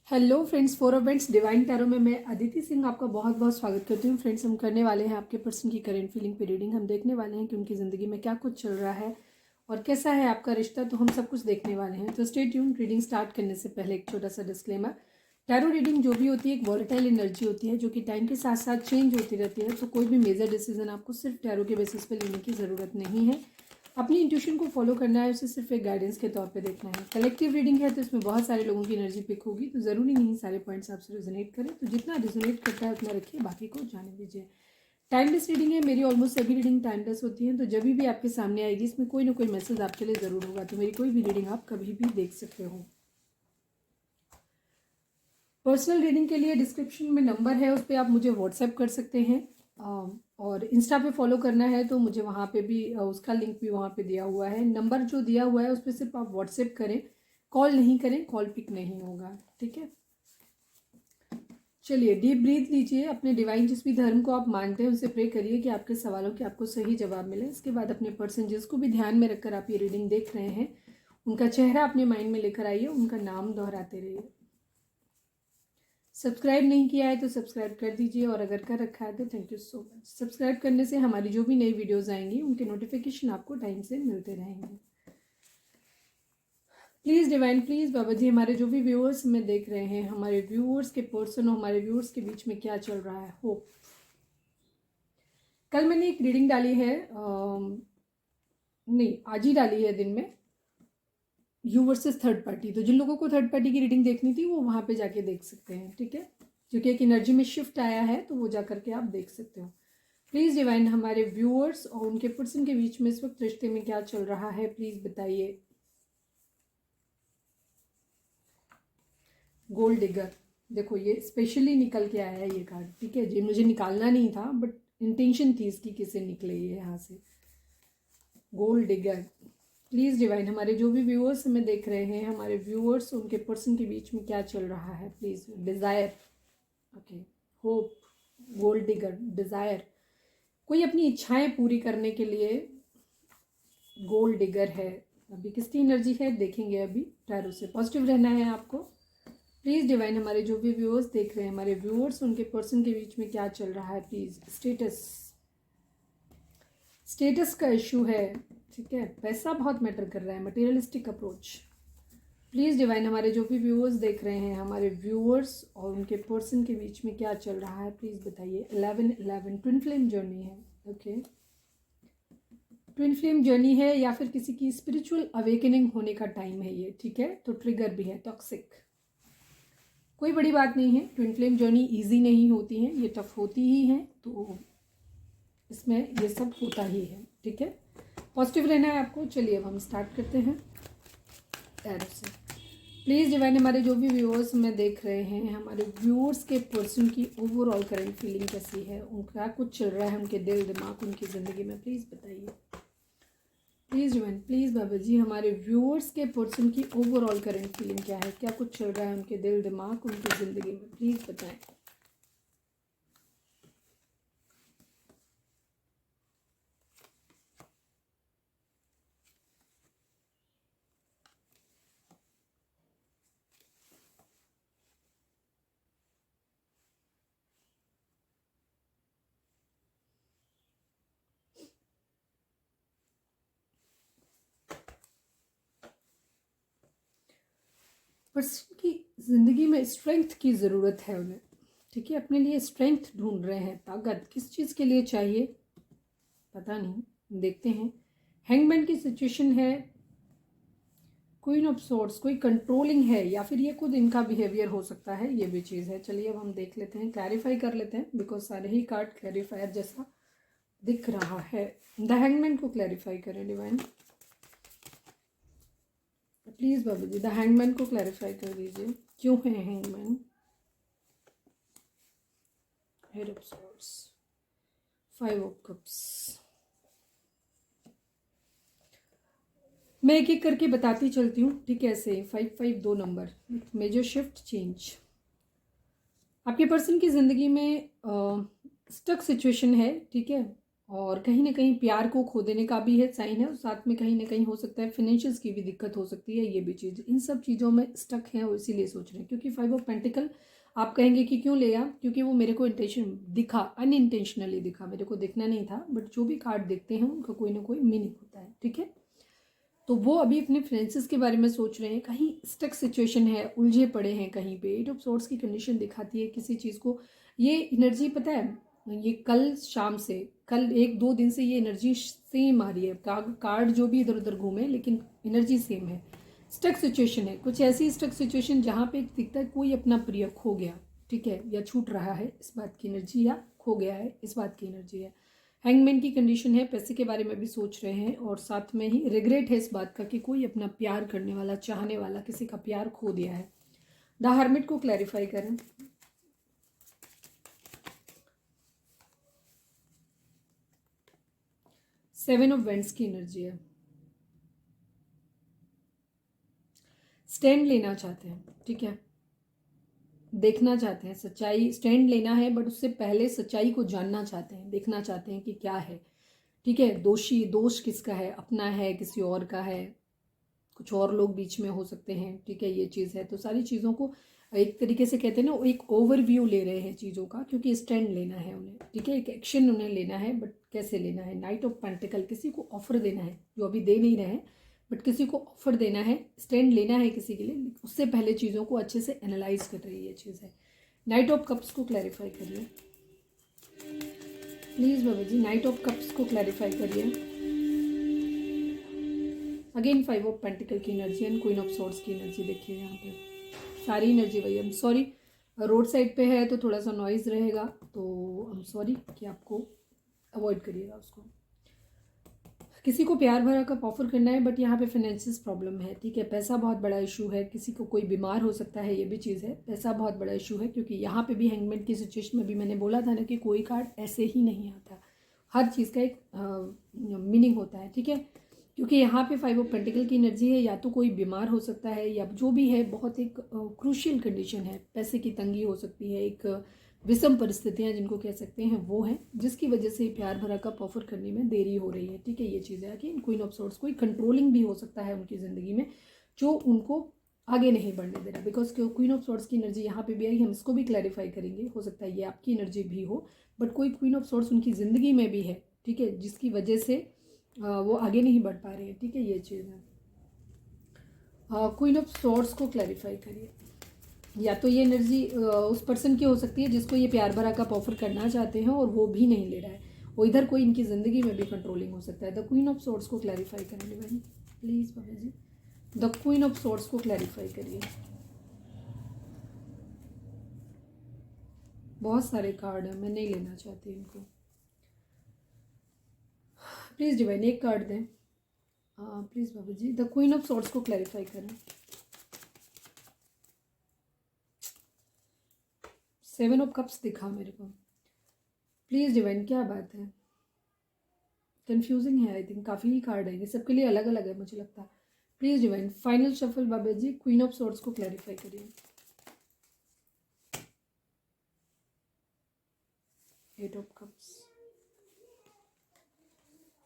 Hello friends, four events divine tarot में मैं अदिति सिंह आपका बहुत बहुत स्वागत करती हूँ। फ्रेंड्स, हम करने वाले हैं आपके पर्सन की करंट फीलिंग पे रीडिंग। हम देखने वाले हैं कि उनकी ज़िंदगी में क्या कुछ चल रहा है और कैसा है आपका रिश्ता, तो हम सब कुछ देखने वाले हैं। तो स्टे ट्यून्ड। रीडिंग स्टार्ट करने से पहले एक छोटा सा डिस्क्लेमर। टैरो रीडिंग जो भी होती है एक वॉलेटाइल एनर्जी होती है जो कि टाइम के साथ साथ चेंज होती रहती है। तो कोई भी मेजर डिसीजन आपको सिर्फ टैरो के बेसिस पे लेने की ज़रूरत नहीं है। अपनी इंट्यूशन को फॉलो करना है, उसे सिर्फ एक गाइडेंस के तौर पे देखना है। कलेक्टिव रीडिंग है तो इसमें बहुत सारे लोगों की एनर्जी पिक होगी, तो ज़रूरी नहीं सारे पॉइंट्स आपसे रिजोनेट करें। तो जितना रिजोनेट करता है उतना रखिए, बाकी को जाने दीजिए। टाइमलेस रीडिंग है, मेरी ऑलमोस्ट सभी रीडिंग टाइमलेस होती हैं। तो जब भी आपके सामने आएगी इसमें कोई ना कोई मैसेज आपके लिए ज़रूर होगा। तो मेरी कोई भी रीडिंग आप कभी भी देख सकते हो। पर्सनल रीडिंग के लिए डिस्क्रिप्शन में नंबर है, उस पर आप मुझे व्हाट्सएप कर सकते हैं। और इंस्टा पे फॉलो करना है तो मुझे वहाँ पे भी उसका लिंक भी वहाँ पे दिया हुआ है। नंबर जो दिया हुआ है उस पर सिर्फ आप व्हाट्सएप करें, कॉल नहीं करें, कॉल पिक नहीं होगा, ठीक है। चलिए, डीप ब्रीथ लीजिए। अपने डिवाइन जिस भी धर्म को आप मानते हैं उनसे प्रे करिए कि आपके सवालों के आपको सही जवाब मिले। इसके बाद अपने पर्सन जिसको भी ध्यान में रखकर आप ये रीडिंग देख रहे हैं उनका चेहरा अपने माइंड में लेकर आइए, उनका नाम दोहराते रहिए। सब्सक्राइब नहीं किया है तो सब्सक्राइब कर दीजिए, और अगर कर रखा है तो thank you so much. Subscribe करने से हमारी जो भी नई वीडियोस आएंगी उनके नोटिफिकेशन आपको टाइम से मिलते रहेंगे। प्लीज़ डिवाइन, प्लीज़ बाबा जी, हमारे जो भी व्यूअर्स हमें देख रहे हैं, हमारे व्यूअर्स के पर्सन और हमारे व्यूअर्स के बीच में क्या चल रहा है। होप। कल मैंने एक रीडिंग डाली है, नहीं आज ही डाली है दिन में, यू वर्सेस थर्ड पार्टी। तो जिन लोगों को थर्ड पार्टी की रीडिंग देखनी थी वो वहाँ पे जाके देख सकते हैं, ठीक है। क्योंकि एक एनर्जी में शिफ्ट आया है तो वो जा करके आप देख सकते हो। प्लीज़ डिवाइन, हमारे व्यूअर्स और उनके पर्सन के बीच में इस वक्त रिश्ते में क्या चल रहा है, प्लीज़ बताइए। गोल्ड डिगर, देखो ये स्पेशली निकल के आया है ये कार्ड, ठीक है। ये मुझे निकालना नहीं था बट इंटेंशन थी इसकी किसे निकले ये यहाँ से। Gold digger. प्लीज़ डिवाइन, हमारे जो भी व्यूअर्स हमें देख रहे हैं, हमारे व्यूअर्स उनके पर्सन के बीच में क्या चल रहा है, please. Desire, okay. Hope, gold digger, desire, कोई अपनी इच्छाएं पूरी करने के लिए गोल्ड डिगर है। अभी किसकी एनर्जी है देखेंगे। अभी टैरो से पॉजिटिव रहना है आपको। प्लीज़ डिवाइन, हमारे जो भी व्यूअर्स देख रहे हैं, हमारे व्यूअर्स उनके पर्सन के बीच में क्या चल रहा है, प्लीज़। स्टेटस का इशू है, ठीक है। पैसा बहुत मैटर कर रहा है, मटेरियलिस्टिक अप्रोच। प्लीज़ डिवाइन, हमारे जो भी व्यूअर्स देख रहे हैं, हमारे व्यूअर्स और उनके पर्सन के बीच में क्या चल रहा है, प्लीज़ बताइए। 11-11 ट्विन फ्लेम जर्नी है, ओके। ट्विन फ्लेम जर्नी है या फिर किसी की स्पिरिचुअल अवेकनिंग होने का टाइम है ये, ठीक है। तो ट्रिगर भी है टॉक्सिक, कोई बड़ी बात नहीं है। ट्विन फ्लेम जर्नी इजी नहीं होती है, ये टफ होती ही है, तो इसमें ये सब होता ही है, ठीक है। पॉजिटिव रहना है आपको। चलिए अब हम स्टार्ट करते हैं टैरो से। प्लीज़ डिवाइन, हमारे जो भी व्यूअर्स हमें देख रहे हैं, हमारे व्यूअर्स के पर्सन की ओवरऑल करंट फीलिंग कैसी है, उनका कुछ चल रहा है उनके दिल दिमाग उनकी ज़िंदगी में, प्लीज़ बताइए। प्लीज़ डिवाइन, प्लीज़ बाबा जी, हमारे व्यूअर्स के पर्सन की ओवरऑल करंट फीलिंग क्या है, क्या कुछ चल रहा है उनके दिल दिमाग उनकी ज़िंदगी में, प्लीज़ बताएं। पर्सन की ज़िंदगी में स्ट्रेंथ की ज़रूरत है उन्हें, ठीक है। अपने लिए स्ट्रेंथ ढूंढ रहे हैं, ताकत किस चीज़ के लिए चाहिए पता नहीं, देखते हैं। हैंगमैन की सिचुएशन है, क्वीन ऑफ सोर्ड्स, कोई कंट्रोलिंग है या फिर ये खुद इनका बिहेवियर हो सकता है, ये भी चीज़ है। चलिए अब हम देख लेते हैं, क्लैरिफाई कर लेते हैं, बिकॉज सारे ही कार्ड क्लैरिफायर जैसा दिख रहा है। द हैंगमैन को क्लैरिफाई करें डिवाइन, प्लीज़ बाबू जी। द हैंगमैन को क्लैरिफाई कर दीजिए, क्यों है hangman. Head of swords, 5 of cups. मैं एक एक करके बताती चलती हूँ, ठीक है। ऐसे 5-5 2 नंबर, मेजर शिफ्ट चेंज। आपके पर्सन की ज़िंदगी में स्टक सिचुएशन है, ठीक है। और कहीं ना कहीं प्यार को खो देने का भी है साइन है, और साथ में कहीं ना कहीं हो सकता है फिनेंशियल्स की भी दिक्कत हो सकती है। ये भी चीज़, इन सब चीज़ों में स्टक हैं और इसीलिए सोच रहे हैं। क्योंकि 5 ऑफ पेंटिकल आप कहेंगे कि क्यों लिया, क्योंकि वो मेरे को इंटेंशन दिखा, अनइंटेंशनली दिखा, मेरे को दिखना नहीं था, बट जो भी कार्ड देखते हैं उनका कोई ना कोई मीनिंग होता है, ठीक है। तो वो अभी अपने फाइनेंसेस के बारे में सोच रहे हैं, कहीं स्टक सिचुएशन है, उलझे पड़े हैं कहीं पे। 8 ऑफ सोर्ड्स की कंडीशन दिखाती है किसी चीज़ को, ये एनर्जी पता है, ये कल शाम से, कल 1-2 दिन से ये एनर्जी सेम आ रही है। कार्ड जो भी इधर उधर घूमे लेकिन एनर्जी सेम है। स्टक सिचुएशन है, कुछ ऐसी स्टक सिचुएशन जहाँ पे दिखता है कोई अपना प्रिय खो गया, ठीक है, या छूट रहा है, इस बात की एनर्जी, या खो गया है, इस बात की एनर्जी है। हैंगमैन की कंडीशन है, पैसे के बारे में भी सोच रहे हैं, और साथ में ही रिग्रेट है इस बात का कि कोई अपना प्यार करने वाला, चाहने वाला किसी का प्यार खो दिया है। द हर्मिट को क्लैरिफाई करें। सेवन ऑफ वेंट्स की एनर्जी है, स्टैंड लेना चाहते हैं, ठीक है, देखना चाहते हैं सच्चाई, स्टैंड लेना है, बट उससे पहले सच्चाई को जानना चाहते हैं, देखना चाहते हैं कि क्या है, ठीक है। दोष किसका है, अपना है, किसी और का है, कुछ और लोग बीच में हो सकते हैं, ठीक है, ये चीज़ है। तो सारी चीज़ों को एक तरीके से कहते हैं ना, एक ओवरव्यू ले रहे हैं चीज़ों का, क्योंकि स्टैंड लेना है उन्हें, ठीक है, एक एक्शन उन्हें लेना है, बट कैसे लेना है। नाइट ऑफ पेंटिकल, किसी को ऑफर देना है जो अभी दे नहीं रहे हैं, बट किसी को ऑफर देना है, स्टैंड लेना है किसी के लिए, उससे पहले चीज़ों को अच्छे से एनालाइज कर रही है, ये चीज़ है। नाइट ऑफ कप्स को क्लैरिफाई करिए प्लीज़ बाबा जी, नाइट ऑफ कप्स को क्लैरिफाई करिए। अगेन 5 ऑफ पेंटिकल की energy and queen of swords की एनर्जी देखिए यहाँ पे, सारी एनर्जी वही। I am sorry, road side पे है तो थोड़ा सा नॉइज़ रहेगा, तो आई एम सॉरी कि आपको अवॉइड करिएगा उसको। किसी को प्यार भरा कप ऑफर करना है, बट यहाँ पे फाइनेंशियस प्रॉब्लम है, ठीक है, पैसा बहुत बड़ा इशू है, किसी को कोई बीमार हो सकता है, ये भी चीज़ है, पैसा बहुत बड़ा इशू है। क्योंकि यहाँ पे भी हैंगमैन की सिचुएशन में भी मैंने बोला था ना कि कोई कार्ड ऐसे ही नहीं आता, हर चीज़ का एक मीनिंग होता है, ठीक है। क्योंकि यहाँ पे 5 ऑफ पेंटिकल की एनर्जी है, या तो कोई बीमार हो सकता है, या जो भी है बहुत एक क्रूशियल कंडीशन है, पैसे की तंगी हो सकती है, एक विषम परिस्थितियाँ जिनको कह सकते हैं वो हैं, जिसकी वजह से प्यार भरा कप ऑफर करने में देरी हो रही है, ठीक है। ये चीज़ है कि क्वीन ऑफ सॉर्ड्स कोई कंट्रोलिंग भी हो सकता है उनकी ज़िंदगी में, जो उनको आगे नहीं बढ़ने दे रहा, बिकॉज क्वीन ऑफ सॉर्ड्स की एनर्जी यहाँ पे भी आई, हम इसको भी क्लैरिफाई करेंगे, हो सकता है ये आपकी एनर्जी भी हो, बट कोई क्वीन ऑफ सॉर्ड्स उनकी ज़िंदगी में भी है, ठीक है, जिसकी वजह से वो आगे नहीं बढ़ पा रहे हैं, ठीक है, ये चीज़ है। क्वीन ऑफ सॉर्ड्स को क्लैरिफाई करिए। या तो ये एनर्जी उस पर्सन की हो सकती है जिसको ये प्यार भरा कप ऑफर करना चाहते हैं और वो भी नहीं ले रहा है, वो इधर कोई इनकी ज़िंदगी में भी कंट्रोलिंग हो सकता है। द क्वीन ऑफ सॉर्ड्स को क्लैरिफाई करेंगे भाई प्लीज़ बाबा जी, द क्वीन ऑफ सॉर्ड्स को क्लैरिफाई करिए। बहुत सारे कार्ड हैं, मैं नहीं लेना चाहती इनको, प्लीज़ डिवाइन एक कार्ड दें प्लीज़ बाबा जी, द क्वीन ऑफ सॉर्ड्स को क्लैरिफाई करें। 7 ऑफ कप्स दिखा मेरे को, प्लीज़ डिवाइन, क्या बात है, कंफ्यूजिंग है, आई थिंक काफ़ी ही कार्ड है, ये सबके लिए अलग अलग है मुझे लगता है। प्लीज़ डिवाइन फाइनल शफल बाबा जी, क्वीन ऑफ सॉर्ड्स को क्लैरिफाई करिए। 8 ऑफ कप्स,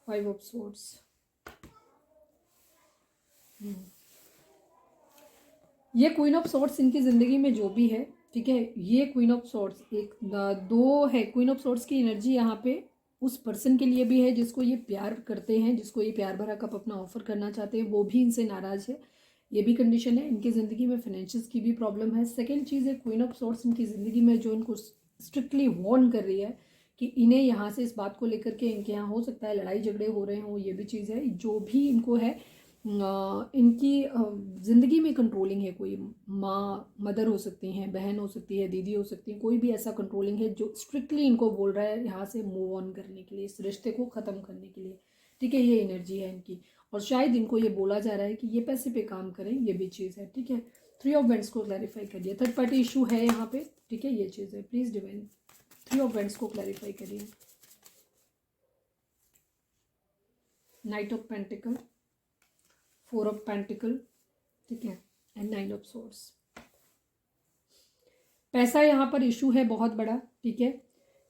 5 ऑफ सॉर्ड्स, ये क्वीन ऑफ सॉर्ड्स इनकी ज़िंदगी में जो भी है, ठीक है, ये क्वीन ऑफ सॉर्ड्स एक दो है, क्वीन ऑफ सॉर्ड्स की एनर्जी यहाँ पे उस पर्सन के लिए भी है जिसको ये प्यार करते हैं, जिसको ये प्यार भरा कप अपना ऑफर करना चाहते हैं, वो भी इनसे नाराज है, ये भी कंडीशन है। इनकी ज़िंदगी में फाइनेंशियल्स की भी प्रॉब्लम है। सेकेंड चीज़ है, क्वीन ऑफ सॉर्ड्स इनकी ज़िंदगी में जो इनको स्ट्रिक्टली वार्न कर रही है कि इन्हें यहाँ से इस बात को लेकर के इनके यहाँ हो सकता है लड़ाई झगड़े हो रहे हों, ये भी चीज़ है। जो भी इनको है इनकी ज़िंदगी में कंट्रोलिंग है, कोई माँ मदर हो सकती हैं, बहन हो सकती है, दीदी हो सकती है, कोई भी ऐसा कंट्रोलिंग है जो स्ट्रिक्टली इनको बोल रहा है यहाँ से मूव ऑन करने के लिए, इस रिश्ते को ख़त्म करने के लिए, ठीक है, ये एनर्जी है इनकी। और शायद इनको ये बोला जा रहा है कि ये पैसे पे काम करें, ये भी चीज़ है, ठीक है। 3 ऑफ वेंट्स को क्लैरिफाई करिए, थर्ड पार्टी इशू है यहाँ पे, ठीक है, ये चीज़ है। प्लीज़ डिवाइन 3 ऑफ वेंट्स को क्लैरिफाई करिए। Night of pentacle, 4 of pentacle, ठीक है, एंड 9 ऑफ सॉर्ड्स। पैसा यहाँ पर इशू है बहुत बड़ा, ठीक है,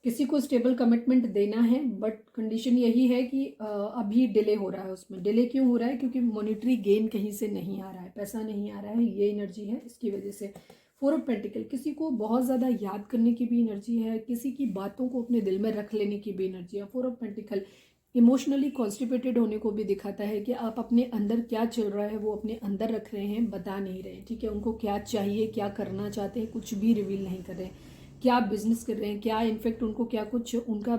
किसी को स्टेबल कमिटमेंट देना है, बट कंडीशन यही है कि अभी डिले हो रहा है उसमें। डिले क्यों हो रहा है? क्योंकि मॉनेटरी गेन कहीं से नहीं आ रहा है, पैसा नहीं आ रहा है, ये एनर्जी है इसकी वजह से। 4 ऑफ पेंटिकल, किसी को बहुत ज़्यादा याद करने की भी एनर्जी है, किसी की बातों को अपने दिल में रख लेने की भी एनर्जी है। 4 ऑफ पेंटिकल इमोशनली कॉन्स्टिपेटेड होने को भी दिखाता है कि आप अपने अंदर क्या चल रहा है वो अपने अंदर रख रहे हैं, बता नहीं रहे हैं, ठीक है। उनको क्या चाहिए, क्या करना चाहते हैं, कुछ भी रिवील नहीं कर रहे हैं। क्या बिजनेस कर रहे हैं, क्या इनफैक्ट उनको क्या कुछ उनका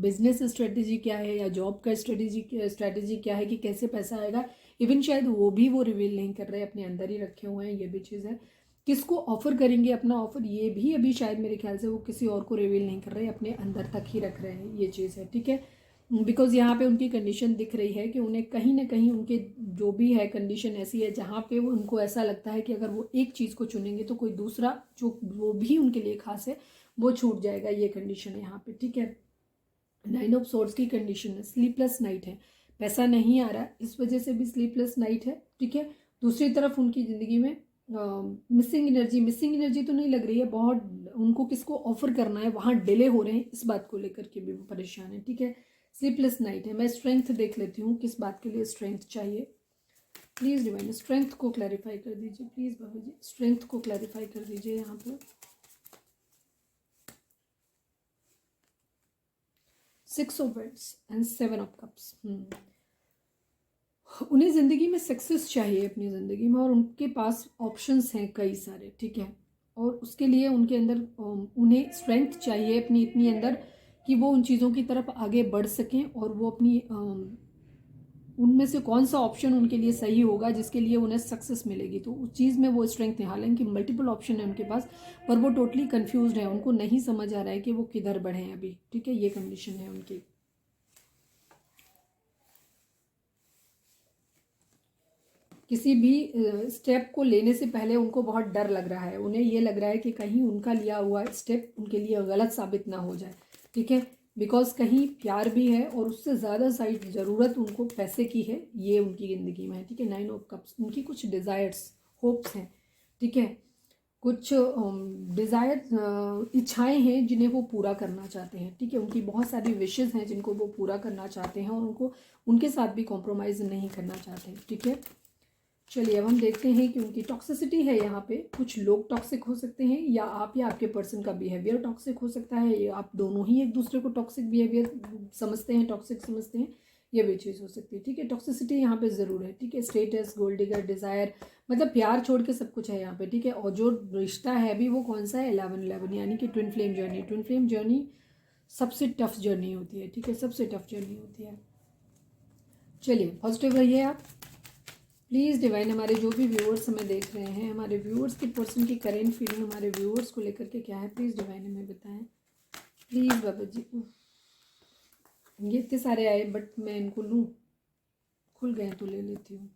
बिजनेस स्ट्रेटेजी क्या है या जॉब का स्ट्रेटेजी क्या है कि कैसे पैसा आएगा, इवन शायद वो रिवील नहीं कर रहे, अपने अंदर ही रखे हुए हैं। ये भी चीज़ है। किसको ऑफर करेंगे अपना ऑफर, ये भी अभी शायद मेरे ख्याल से वो किसी और को रिवील नहीं कर रहे, अपने अंदर तक ही रख रहे हैं, ये चीज़ है, ठीक है। बिकॉज यहाँ पे उनकी कंडीशन दिख रही है कि उन्हें कहीं ना कहीं उनके जो भी है कंडीशन ऐसी है जहाँ पे वो उनको ऐसा लगता है कि अगर वो एक चीज़ को चुनेंगे तो कोई दूसरा जो वो भी उनके लिए खास है वो छूट जाएगा, ये कंडीशन है यहाँ पे, ठीक है। 9 ऑफ सोर्ड्स की कंडीशन है, स्लीपलेस नाइट है, पैसा नहीं आ रहा, इस वजह से भी स्लीपलेस नाइट है, ठीक है। दूसरी तरफ उनकी ज़िंदगी में मिसिंग एनर्जी तो नहीं लग रही है बहुत, उनको किसको ऑफर करना है वहाँ डिले हो रहे हैं, इस बात को लेकर के भी वो परेशान है, ठीक है। स्लीपलेस नाइट है। मैं स्ट्रेंथ देख लेती हूँ, किस बात के लिए स्ट्रेंथ चाहिए। प्लीज़ डिवाइन स्ट्रेंथ को क्लैरिफाई कर दीजिए, प्लीज़ बाबा जी स्ट्रेंथ को क्लैरिफाई कर दीजिए यहाँ पर। 6 of wands and 7 of cups. उन्हें ज़िंदगी में सक्सेस चाहिए अपनी ज़िंदगी में, और उनके पास ऑप्शंस हैं कई सारे, ठीक है। और उसके लिए उनके अंदर उन्हें स्ट्रेंथ चाहिए अपनी इतनी अंदर कि वो उन चीज़ों की तरफ आगे बढ़ सकें, और वो अपनी उनमें से कौन सा ऑप्शन उनके लिए सही होगा जिसके लिए उन्हें सक्सेस मिलेगी, तो उस चीज़ में वो स्ट्रेंथ है। हालांकि मल्टीपल ऑप्शन है उनके पास, पर वो टोटली कंफ्यूज्ड है, उनको नहीं समझ आ रहा है कि वो किधर बढ़ें अभी, ठीक है। ये कंडीशन है उनकी। किसी भी स्टेप को लेने से पहले उनको बहुत डर लग रहा है, उन्हें ये लग रहा है कि कहीं उनका लिया हुआ स्टेप उनके लिए गलत साबित ना हो जाए, ठीक है। बिकॉज कहीं प्यार भी है और उससे ज़्यादा साइड ज़रूरत उनको पैसे की है, ये उनकी ज़िंदगी में है, ठीक है। 9 ऑफ कप्स, उनकी कुछ डिज़ायर्स होप्स हैं, ठीक है। कुछ डिज़ायर इच्छाएं हैं जिन्हें वो पूरा करना चाहते हैं, ठीक है। उनकी बहुत सारी विशेज़ हैं जिनको वो पूरा करना चाहते हैं, और उनको उनके साथ भी कॉम्प्रोमाइज़ नहीं करना चाहते हैं, ठीक है। चलिए अब हम देखते हैं कि उनकी टॉक्सिसिटी है यहाँ पे। कुछ लोग टॉक्सिक हो सकते हैं, या आपके पर्सन का बिहेवियर टॉक्सिक हो सकता है, या आप दोनों ही एक दूसरे को टॉक्सिक बिहेवियर समझते हैं, टॉक्सिक समझते हैं, ये भी चीज़ हो सकती है, ठीक है। टॉक्सिसिटी यहाँ पे ज़रूर है, ठीक है। स्टेटस, गोल्ड डिगर, डिज़ायर, मतलब प्यार छोड़ के सब कुछ है यहाँ पे, ठीक है। और जो रिश्ता है भी वो कौन सा है? 11-11, यानी कि twin flame journey. Twin flame journey सबसे टफ जर्नी होती है, ठीक है, सबसे टफ जर्नी होती है। चलिए पॉजिटिव रहिए आप प्लीज़ डिवाइन। हमारे जो भी व्यूअर्स हमें देख रहे हैं, हमारे व्यूअर्स के पर्सन की करेंट फीलिंग हमारे व्यूअर्स को लेकर के क्या है, प्लीज़ डिवाइन हमें बताएं, प्लीज़ बाबा जी। ये इतने सारे आए, बट मैं इनको लूँ, खुल गए तो ले लेती हूँ।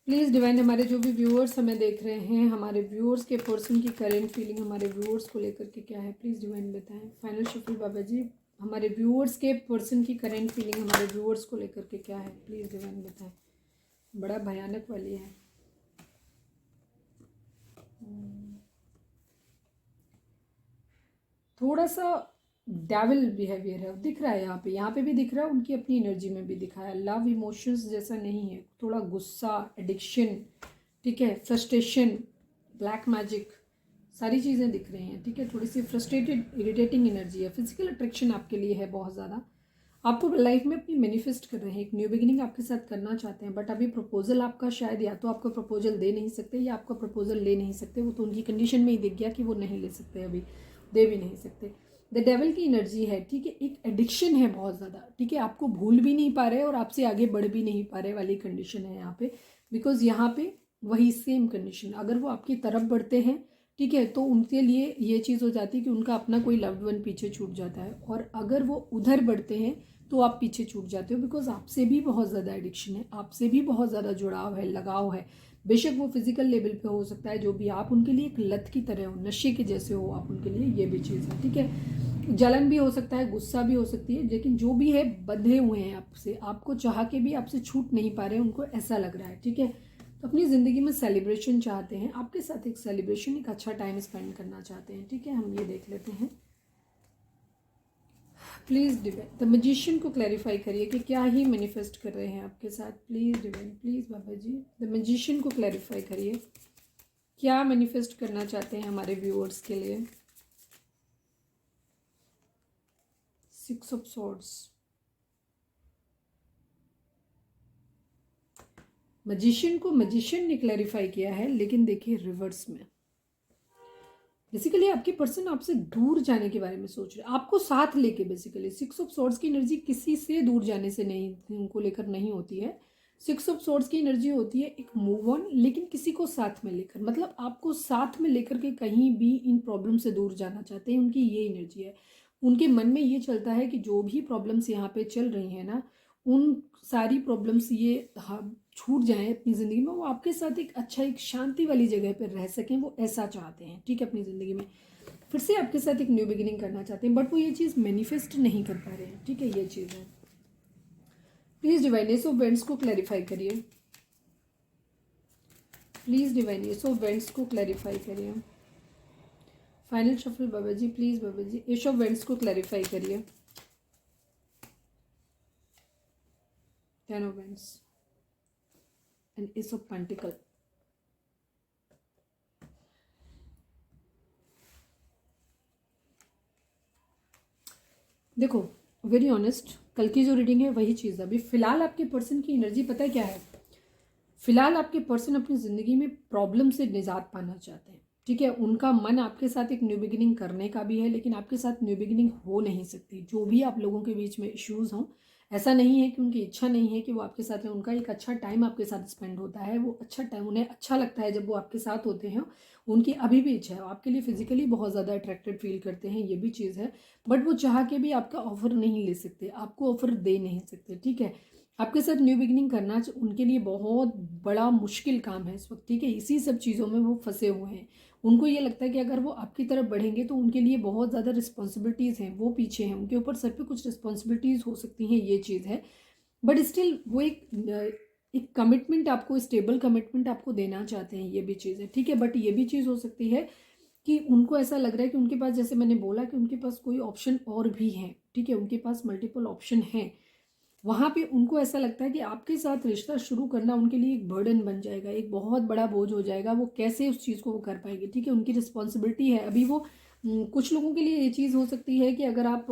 प्लीज़ डिवाइन, हमारे जो भी व्यूअर्स हमें देख रहे हैं, हमारे व्यूअर्स के पर्सन की करेंट फीलिंग हमारे व्यूअर्स को लेकर के क्या है, प्लीज़ डिवाइन बताएं। फाइनल शफल बाबा जी, हमारे व्यूअर्स के पर्सन की करेंट फीलिंग हमारे व्यूअर्स को लेकर के क्या है, प्लीज़ डिवाइन बताएं। बड़ा भयानक वाली है। थोड़ा सा डेविल बिहेवियर है, दिख रहा है यहाँ पे भी दिख रहा है, उनकी अपनी एनर्जी में भी दिखा है। लव इमोशंस जैसा नहीं है, थोड़ा गुस्सा, एडिक्शन, ठीक है, फ्रस्ट्रेशन, ब्लैक मैजिक, सारी चीज़ें दिख रही हैं, ठीक है। थोड़ी सी फ्रस्ट्रेटेड, इरिटेटिंग एनर्जी है। फिजिकल अट्रैक्शन आपके लिए है बहुत ज़्यादा, आपको लाइफ में अपनी मैनिफेस्ट कर रहे हैं, एक न्यू बिगिनिंग आपके साथ करना चाहते हैं, बट अभी प्रपोजल आपका शायद, या तो आपका प्रपोजल दे नहीं सकते या आपका प्रपोजल ले नहीं सकते। वो तो उनकी कंडीशन में ही दिख गया कि वो नहीं ले सकते, अभी दे भी नहीं सकते। द डेविल की एनर्जी है, ठीक है। एक एडिक्शन है बहुत ज़्यादा, ठीक है। आपको भूल भी नहीं पा रहे और आपसे आगे बढ़ भी नहीं पा रहे वाली कंडीशन है यहाँ पे। बिकॉज यहाँ पे वही सेम कंडीशन, अगर वो आपकी तरफ बढ़ते हैं, ठीक है, तो उनके लिए ये चीज़ हो जाती है कि उनका अपना कोई लव्ड वन पीछे छूट जाता है, और अगर वो उधर बढ़ते हैं तो आप पीछे छूट जाते हो। बिकॉज आपसे भी बहुत ज़्यादा एडिक्शन है, आपसे भी बहुत ज़्यादा जुड़ाव है, लगाव है। बेशक वो फिजिकल लेवल पे हो सकता है, जो भी, आप उनके लिए एक लत की तरह हो, नशे के जैसे हो आप उनके लिए, ये भी चीज़ है, ठीक है। जलन भी हो सकता है, गुस्सा भी हो सकती है, लेकिन जो भी है बंधे हुए हैं आपसे, आपको चाह के भी आपसे छूट नहीं पा रहे, उनको ऐसा लग रहा है, ठीक है। तो अपनी ज़िंदगी में सेलिब्रेशन चाहते हैं, आपके साथ एक सेलिब्रेशन, एक अच्छा टाइम स्पेंड करना चाहते हैं। ठीक है, हम ये देख लेते हैं। प्लीज़ डिवाइन द मैजिशियन को क्लैरिफाई करिए कि क्या ही मैनिफेस्ट कर रहे हैं आपके साथ। प्लीज़ डिवाइन, प्लीज़ बाबा जी द मैजिशियन को क्लैरिफाई करिए, क्या मैनिफेस्ट करना चाहते हैं हमारे व्यूअर्स के लिए। 6 ऑफ सॉर्ड्स, मैजिशियन को मैजिशियन ने क्लैरिफाई किया है, लेकिन देखिए रिवर्स में बेसिकली आपके पर्सन आपसे दूर जाने के बारे में सोच रहे हैं, आपको साथ लेके। बेसिकली 6 ऑफ सॉर्ड्स की एनर्जी किसी से दूर जाने से नहीं, उनको लेकर नहीं होती है। 6 ऑफ सॉर्ड्स की एनर्जी होती है एक मूव ऑन, लेकिन किसी को साथ में लेकर, मतलब आपको साथ में लेकर के कहीं भी इन प्रॉब्लम से दूर जाना चाहते हैं। उनकी ये एनर्जी है, उनके मन में ये चलता है कि जो भी प्रॉब्लम्स यहाँ पे चल रही हैं ना, उन सारी प्रॉब्लम्स ये छूट जाएं अपनी ज़िंदगी में, वो आपके साथ एक अच्छा, एक शांति वाली जगह पर रह सकें, वो ऐसा चाहते हैं। ठीक है, अपनी ज़िंदगी में फिर से आपके साथ एक न्यू बिगिनिंग करना चाहते हैं, बट वो ये चीज़ मैनिफेस्ट नहीं कर पा रहे हैं। ठीक है, ये चीज़ है। Please divine ace of wands को क्लैरिफाई करिए, please divine ace of wands को क्लैरिफाई करिए। फाइनल शफल बाबा जी, प्लीज़ बाबा जी एस ऑफ वेंट्स को क्लैरिफाई करिए। 10 of wands and ace of pentacle. देखो वेरी ऑनेस्ट, कल की जो रीडिंग है वही चीज़ है। अभी फिलहाल आपके पर्सन की एनर्जी पता है क्या है, फिलहाल आपके पर्सन अपनी ज़िंदगी में प्रॉब्लम से निजात पाना चाहते हैं। ठीक है, उनका मन आपके साथ एक न्यू बिगिनिंग करने का भी है, लेकिन आपके साथ न्यू बिगिनिंग हो नहीं सकती। जो भी आप लोगों के बीच में इश्यूज़ हों, ऐसा नहीं है कि उनकी इच्छा नहीं है कि वो आपके साथ हैं। उनका एक अच्छा टाइम आपके साथ स्पेंड होता है, वो अच्छा टाइम उन्हें अच्छा लगता है जब वो आपके साथ होते हैं। उनकी अभी भी इच्छा है, आपके लिए फिजिकली बहुत ज़्यादा अट्रैक्टेड फील करते हैं, ये भी चीज़ है। बट वो चाह के भी आपका ऑफर नहीं ले सकते, आपको ऑफर दे नहीं सकते। ठीक है, आपके साथ न्यू बिगिनिंग करना उनके लिए बहुत बड़ा मुश्किल काम है इस वक्त। ठीक है, इसी सब चीज़ों में वो फंसे हुए हैं। उनको ये लगता है कि अगर वो आपकी तरफ बढ़ेंगे तो उनके लिए बहुत ज़्यादा रिस्पॉन्सिबिलिटीज़ हैं, वो पीछे हैं, उनके ऊपर सर पे कुछ रिस्पॉन्सिबिलिटीज़ हो सकती हैं, ये चीज़ है। बट स्टिल वो एक कमिटमेंट आपको, स्टेबल कमिटमेंट आपको देना चाहते हैं, ये भी चीज़ है। ठीक है, बट ये भी चीज़ हो सकती है कि उनको ऐसा लग रहा है कि उनके पास, जैसे मैंने बोला कि उनके पास कोई ऑप्शन और भी हैं। ठीक है, उनके पास मल्टीपल ऑप्शन हैं। वहाँ पे उनको ऐसा लगता है कि आपके साथ रिश्ता शुरू करना उनके लिए एक बर्डन बन जाएगा, एक बहुत बड़ा बोझ हो जाएगा। वो कैसे उस चीज़ को वो कर पाएंगे। ठीक है, उनकी रिस्पॉन्सिबिलिटी है अभी वो। कुछ लोगों के लिए ये चीज़ हो सकती है कि अगर आप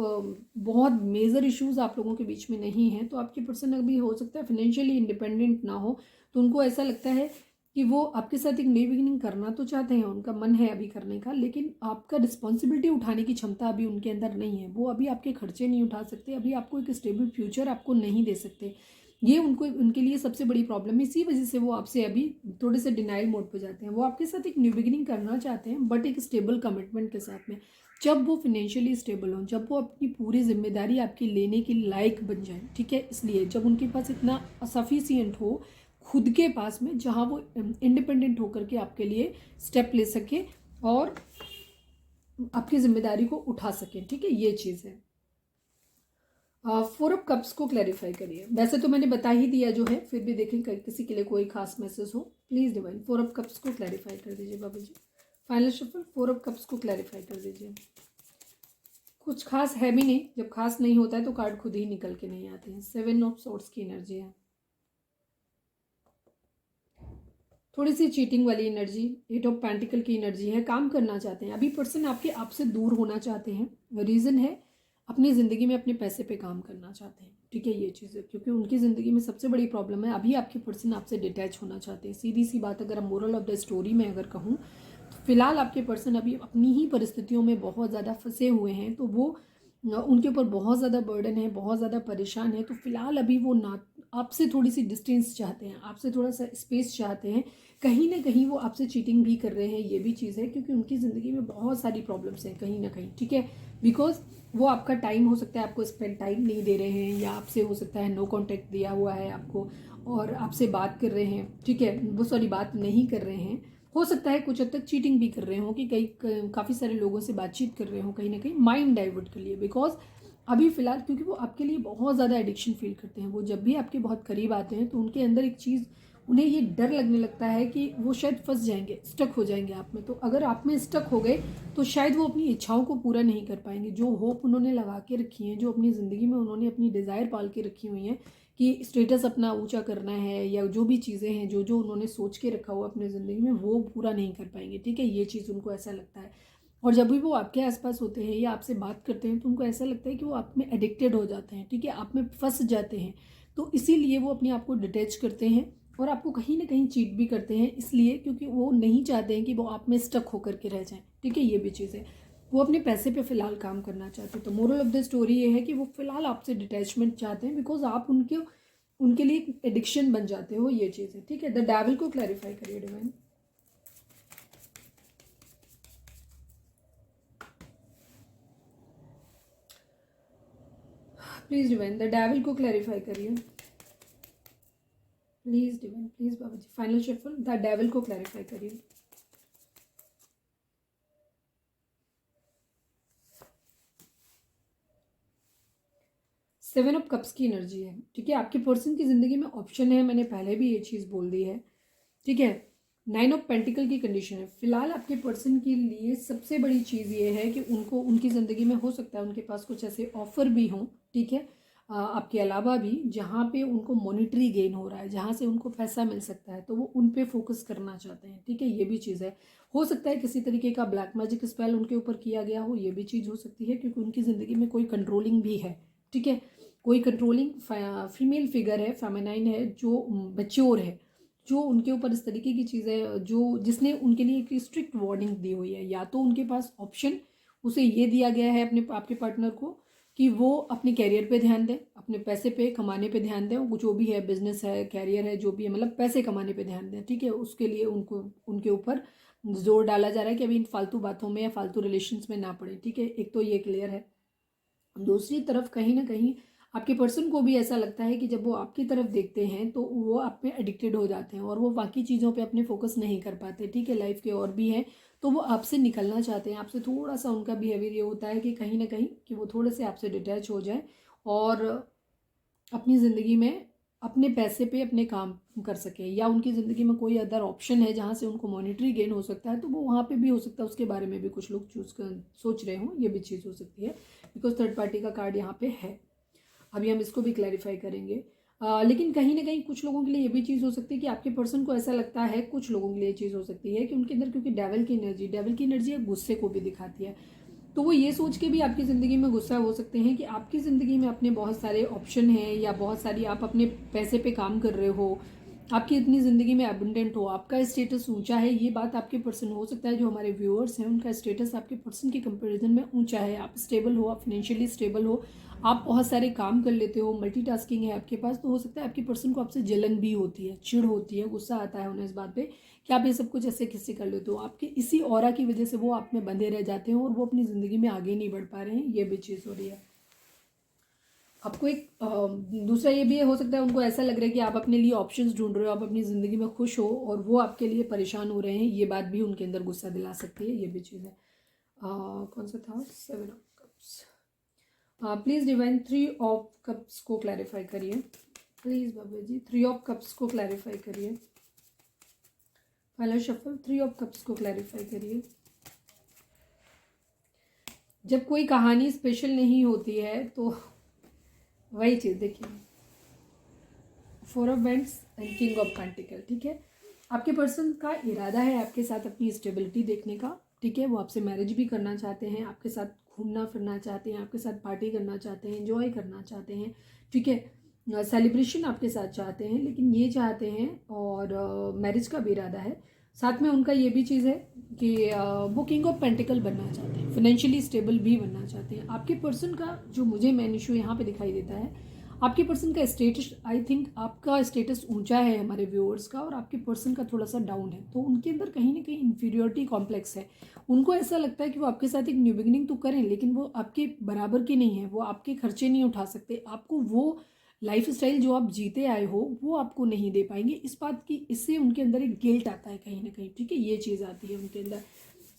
बहुत मेजर इश्यूज आप लोगों के बीच में नहीं हैं, तो आपके पर्सन अभी हो सकता है फाइनेंशियली इंडिपेंडेंट ना हो, तो उनको ऐसा लगता है कि वो आपके साथ एक न्यू बिगिनिंग करना तो चाहते हैं, उनका मन है अभी करने का, लेकिन आपका रिस्पॉन्सिबिलिटी उठाने की क्षमता अभी उनके अंदर नहीं है। वो अभी आपके खर्चे नहीं उठा सकते, अभी आपको एक स्टेबल फ्यूचर आपको नहीं दे सकते। ये उनके लिए सबसे बड़ी प्रॉब्लम है। इसी वजह से वो आपसे अभी थोड़े से डिनाइल मोड पे जाते हैं। वो आपके साथ एक न्यू बिगिनिंग करना चाहते हैं, बट एक स्टेबल कमिटमेंट के साथ में, जब वो फाइनेंशियली स्टेबल हों, जब वो अपनी पूरी जिम्मेदारी आपकी लेने के लायक बन जाए। ठीक है, इसलिए जब उनके पास इतना सफिशियंट हो खुद के पास में, जहाँ वो इंडिपेंडेंट होकर के आपके लिए स्टेप ले सके और आपकी जिम्मेदारी को उठा सके। ठीक है, ये चीज़ है। 4 ऑफ कप्स को क्लैरिफाई करिए। वैसे तो मैंने बता ही दिया जो है, फिर भी देखें किसी के लिए कोई खास मैसेज हो। प्लीज़ डिवाइन 4 ऑफ कप्स को क्लैरिफाई कर दीजिए बाबू जी। फाइनल शफल 4 ऑफ कप्स को क्लैरिफाई कर दीजिए। कुछ खास है भी नहीं, जब खास नहीं होता है तो कार्ड खुद ही निकल के नहीं आते हैं। 7 ऑफ सॉर्ड्स की एनर्जी है, थोड़ी सी चीटिंग वाली एनर्जी। 8 ऑफ पेंटिकल की एनर्जी है, काम करना चाहते हैं अभी पर्सन आपसे दूर होना चाहते हैं। रीज़न है अपनी ज़िंदगी में अपने पैसे पे काम करना चाहते हैं। ठीक है, ये चीज़ है, क्योंकि उनकी ज़िंदगी में सबसे बड़ी प्रॉब्लम है अभी आपके पर्सन आपसे डिटैच होना चाहते हैं। सीधी सी बात, अगर हम मोरल ऑफ द स्टोरी में अगर कहूँ तो फिलहाल आपके पर्सन अभी अपनी ही परिस्थितियों में बहुत ज़्यादा फंसे हुए हैं, तो वो उनके ऊपर बहुत ज़्यादा बर्डन है, बहुत ज़्यादा परेशान है। तो फिलहाल अभी वो ना आपसे थोड़ी सी डिस्टेंस चाहते हैं, आपसे थोड़ा सा स्पेस चाहते हैं। कहीं ना कहीं वो आपसे चीटिंग भी कर रहे हैं, ये भी चीज़ है, क्योंकि उनकी ज़िंदगी में बहुत सारी प्रॉब्लम्स हैं कहीं ना कहीं। ठीक है, बिकॉज वो आपका टाइम हो सकता है आपको स्पेंड टाइम नहीं दे रहे हैं, या आपसे हो सकता है नो कांटेक्ट दिया हुआ है आपको और आपसे बात कर रहे हैं। ठीक है, वो सॉरी बात नहीं कर रहे हैं। हो सकता है कुछ हद तक चीटिंग भी कर रहे हो कि काफ़ी सारे लोगों से बातचीत कर रहे हो कहीं ना कहीं माइंड डाइवर्ट के लिए। बिकॉज अभी फ़िलहाल क्योंकि वो आपके लिए बहुत ज़्यादा एडिक्शन फील करते हैं, वो जब भी आपके बहुत करीब आते हैं तो उनके अंदर एक चीज़ उन्हें ये डर लगने लगता है कि वो शायद फंस जाएंगे, स्टक हो जाएंगे आप में। तो अगर आप में स्टक हो गए तो शायद वो अपनी इच्छाओं को पूरा नहीं कर पाएंगे। जो होप उन्होंने लगा के रखी है, जो अपनी ज़िंदगी में उन्होंने अपनी डिज़ायर पाल के रखी हुई हैं कि स्टेटस अपना ऊंचा करना है, या जो भी चीज़ें हैं जो जो उन्होंने सोच के रखा हुआ अपनी ज़िंदगी में, वो पूरा नहीं कर पाएंगे। ठीक है, ये चीज़ उनको ऐसा लगता है। और जब भी वो आपके आसपास होते हैं या आपसे बात करते हैं तो उनको ऐसा लगता है कि वो आप में एडिक्टेड हो जाते हैं। ठीक है, आप में फंस जाते हैं। तो इसीलिए वो अपने आप को डिटैच करते हैं और आपको कहीं ना कहीं चीट भी करते हैं, इसलिए क्योंकि वो नहीं चाहते हैं कि वो आप में स्टक होकर के रह जाएं। ठीक है, ये भी चीज़ है। वो अपने पैसे पे फिलहाल काम करना चाहते हैं। तो मोरल ऑफ द स्टोरी ये है कि वो फिलहाल आपसे डिटैचमेंट चाहते हैं, बिकॉज आप उनके लिए एक एडिक्शन बन जाते हो, ये चीज़ है। ठीक है, द डेविल को क्लैरिफाई करिए divine. Please divine, the devil को क्लैरिफाई करिए प्लीज डिवाइन, प्लीज बाबा जी। फाइनल शफल, द डेविल को क्लैरिफाई करिए। सेवन ऑफ कप्स की एनर्जी है। ठीक है, आपके पर्सन की जिंदगी में ऑप्शन है, मैंने पहले भी ये चीज़ बोल दी है। ठीक है, नाइन ऑफ पेंटिकल की कंडीशन है। फिलहाल आपके पर्सन के लिए सबसे बड़ी चीज़ ये है कि उनको उनकी ज़िंदगी में हो सकता है उनके पास कुछ ऐसे ऑफर भी हों, ठीक है, आपके अलावा भी, जहाँ पे उनको मॉनिटरी गेन हो रहा है, जहाँ से उनको पैसा मिल सकता है, तो वो उन पे फोकस करना चाहते हैं। ठीक है, ये भी चीज़ है। हो सकता है किसी तरीके का ब्लैक मैजिक स्पेल उनके ऊपर किया गया हो, ये भी चीज़ हो सकती है, क्योंकि उनकी ज़िंदगी में कोई कंट्रोलिंग भी है। ठीक है, कोई कंट्रोलिंग फीमेल फिगर है, फेमिनाइन है, जो मैच्योर है, जो उनके ऊपर इस तरीके की चीज़ें, जो जिसने उनके लिए एक स्ट्रिक्ट वार्निंग दी हुई है। या तो उनके पास ऑप्शन उसे ये दिया गया है अपने आपके पार्टनर को कि वो अपने कैरियर पे ध्यान दें, अपने पैसे पे कमाने पे ध्यान दें, वो जो भी है, बिजनेस है, कैरियर है, जो भी है, मतलब पैसे कमाने पे ध्यान दें। ठीक है, उसके लिए उनको उनके ऊपर जोर डाला जा रहा है कि अभी इन फालतू बातों में या फालतू रिलेशंस में ना पड़े। ठीक है, एक तो ये क्लियर है। दूसरी तरफ कहीं ना कहीं आपके पर्सन को भी ऐसा लगता है कि जब वो आपकी तरफ देखते हैं तो वो आप पे एडिक्टेड हो जाते हैं और वो बाकी चीज़ों पे अपने फोकस नहीं कर पाते। ठीक है, लाइफ के और भी हैं, तो वो आपसे निकलना चाहते हैं। आपसे थोड़ा सा उनका बिहेवियर ये होता है कि कहीं ना कहीं कि वो थोड़े से आपसे डिटैच हो जाए और अपनी ज़िंदगी में अपने पैसे पे अपने काम कर सके, या उनकी ज़िंदगी में कोई अदर ऑप्शन है जहाँ से उनको मॉनिटरी गेन हो सकता है, तो वो वहाँ पे भी हो सकता है। उसके बारे में भी कुछ लोग सोच रहे हों, ये भी चीज़ हो सकती है, बिकॉज थर्ड पार्टी का कार्ड यहाँ पे है। अभी हम इसको भी क्लैरिफाई करेंगे। लेकिन कहीं ना कहीं कुछ लोगों के लिए ये भी चीज़ हो सकती है कि आपके पर्सन को ऐसा लगता है, कुछ लोगों के लिए ये चीज़ हो सकती है कि उनके अंदर, क्योंकि डेविल की एनर्जी गुस्से को भी दिखाती है, तो वो ये सोच के भी आपकी ज़िंदगी में गुस्सा हो सकते हैं कि आपकी ज़िंदगी में अपने बहुत सारे ऑप्शन हैं, या बहुत सारी आप अपने पैसे पे काम कर रहे हो, आपकी इतनी ज़िंदगी में एबंडेंट हो, आपका स्टेटस ऊंचा है। ये बात आपके पर्सन, हो सकता है जो हमारे व्यूअर्स हैं उनका स्टेटस आपके पर्सन के कंपैरिजन में ऊंचा है, आप स्टेबल हो, आप फाइनेंशियली स्टेबल हो, आप बहुत सारे काम कर लेते हो, मल्टीटास्किंग है आपके पास, तो हो सकता है आपके पर्सन को आपसे जलन भी होती है, चिढ़ होती है, गुस्सा आता है उन्हें इस बात पे कि आप ये सब कुछ ऐसे किससे कर लेते हो। आपके इसी ऑरा की वजह से वो आप में बंधे रह जाते हैं और वो अपनी ज़िंदगी में आगे नहीं बढ़ पा रहे हैं, ये भी चीज़ हो रही है। आपको एक दूसरा ये भी हो सकता है, उनको ऐसा लग रहा है कि आप अपने लिए ऑप्शंस ढूंढ रहे हो, आप अपनी ज़िंदगी में खुश हो और वो आपके लिए परेशान हो रहे हैं, ये बात भी उनके अंदर गुस्सा दिला सकती है, ये भी चीज़ है। कौन सा था? Seven of cups. Please divine three of cups को क्लैरिफाई करिए प्लीज़ बाबा जी। थ्री ऑफ कप्स को क्लैरिफाई करिए। Final shuffle, three of cups को क्लैरिफाई करिए। जब कोई कहानी स्पेशल नहीं होती है तो वही चीज़ देखिए, four of bands and king of pentacle. ठीक है, आपके पर्सन का इरादा है आपके साथ अपनी स्टेबिलिटी देखने का। ठीक है, वो आपसे मैरिज भी करना चाहते हैं, आपके साथ घूमना फिरना चाहते हैं, आपके साथ पार्टी करना चाहते हैं, एंजॉय करना चाहते हैं। ठीक है, सेलिब्रेशन आपके साथ चाहते हैं, लेकिन ये चाहते हैं और मैरिज का भी इरादा है। साथ में उनका ये भी चीज़ है कि वो किंग ऑफ पेंटिकल बनना चाहते हैं, फाइनेंशियली स्टेबल भी बनना चाहते हैं। आपके पर्सन का जो मुझे मेन इशू यहाँ पे दिखाई देता है, आपके पर्सन का स्टेटस, आई थिंक आपका स्टेटस ऊंचा है हमारे व्यूअर्स का, और आपके पर्सन का थोड़ा सा डाउन है, तो उनके अंदर कहीं ना कहीं इन्फीरियोरिटी कॉम्प्लेक्स है। उनको ऐसा लगता है कि वो आपके साथ एक न्यू बिगिनिंग तो करें, लेकिन वो आपके बराबर के नहीं है, वो आपके खर्चे नहीं उठा सकते, आपको वो लाइफ स्टाइल जो आप जीते आए हो वो आपको नहीं दे पाएंगे। इस बात की, इससे उनके अंदर एक गिल्ट आता है कहीं ना कहीं। ठीक है, ये चीज़ आती है उनके अंदर।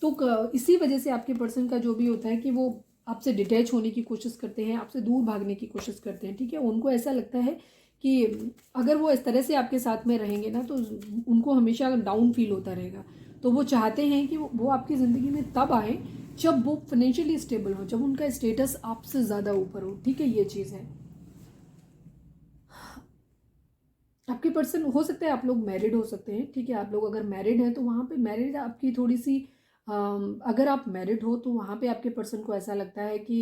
तो इसी वजह से आपके पर्सन का जो भी होता है कि वो आपसे डिटैच होने की कोशिश करते हैं, आपसे दूर भागने की कोशिश करते हैं। ठीक है, उनको ऐसा लगता है कि अगर वो इस तरह से आपके साथ में रहेंगे ना तो उनको हमेशा डाउन फील होता रहेगा। तो वो चाहते हैं कि वो आपकी ज़िंदगी में तब आए जब वो फाइनेंशियली स्टेबल हो, जब उनका स्टेटस आपसे ज़्यादा ऊपर हो। ठीक है, ये चीज़ है। आपके पर्सन हो सकता है आप लोग मैरिड हो सकते हैं। ठीक है, आप लोग अगर मैरिड हैं तो वहाँ पे मैरिड आपकी थोड़ी सी अगर आप मैरिड हो तो वहाँ पे आपके पर्सन को ऐसा लगता है कि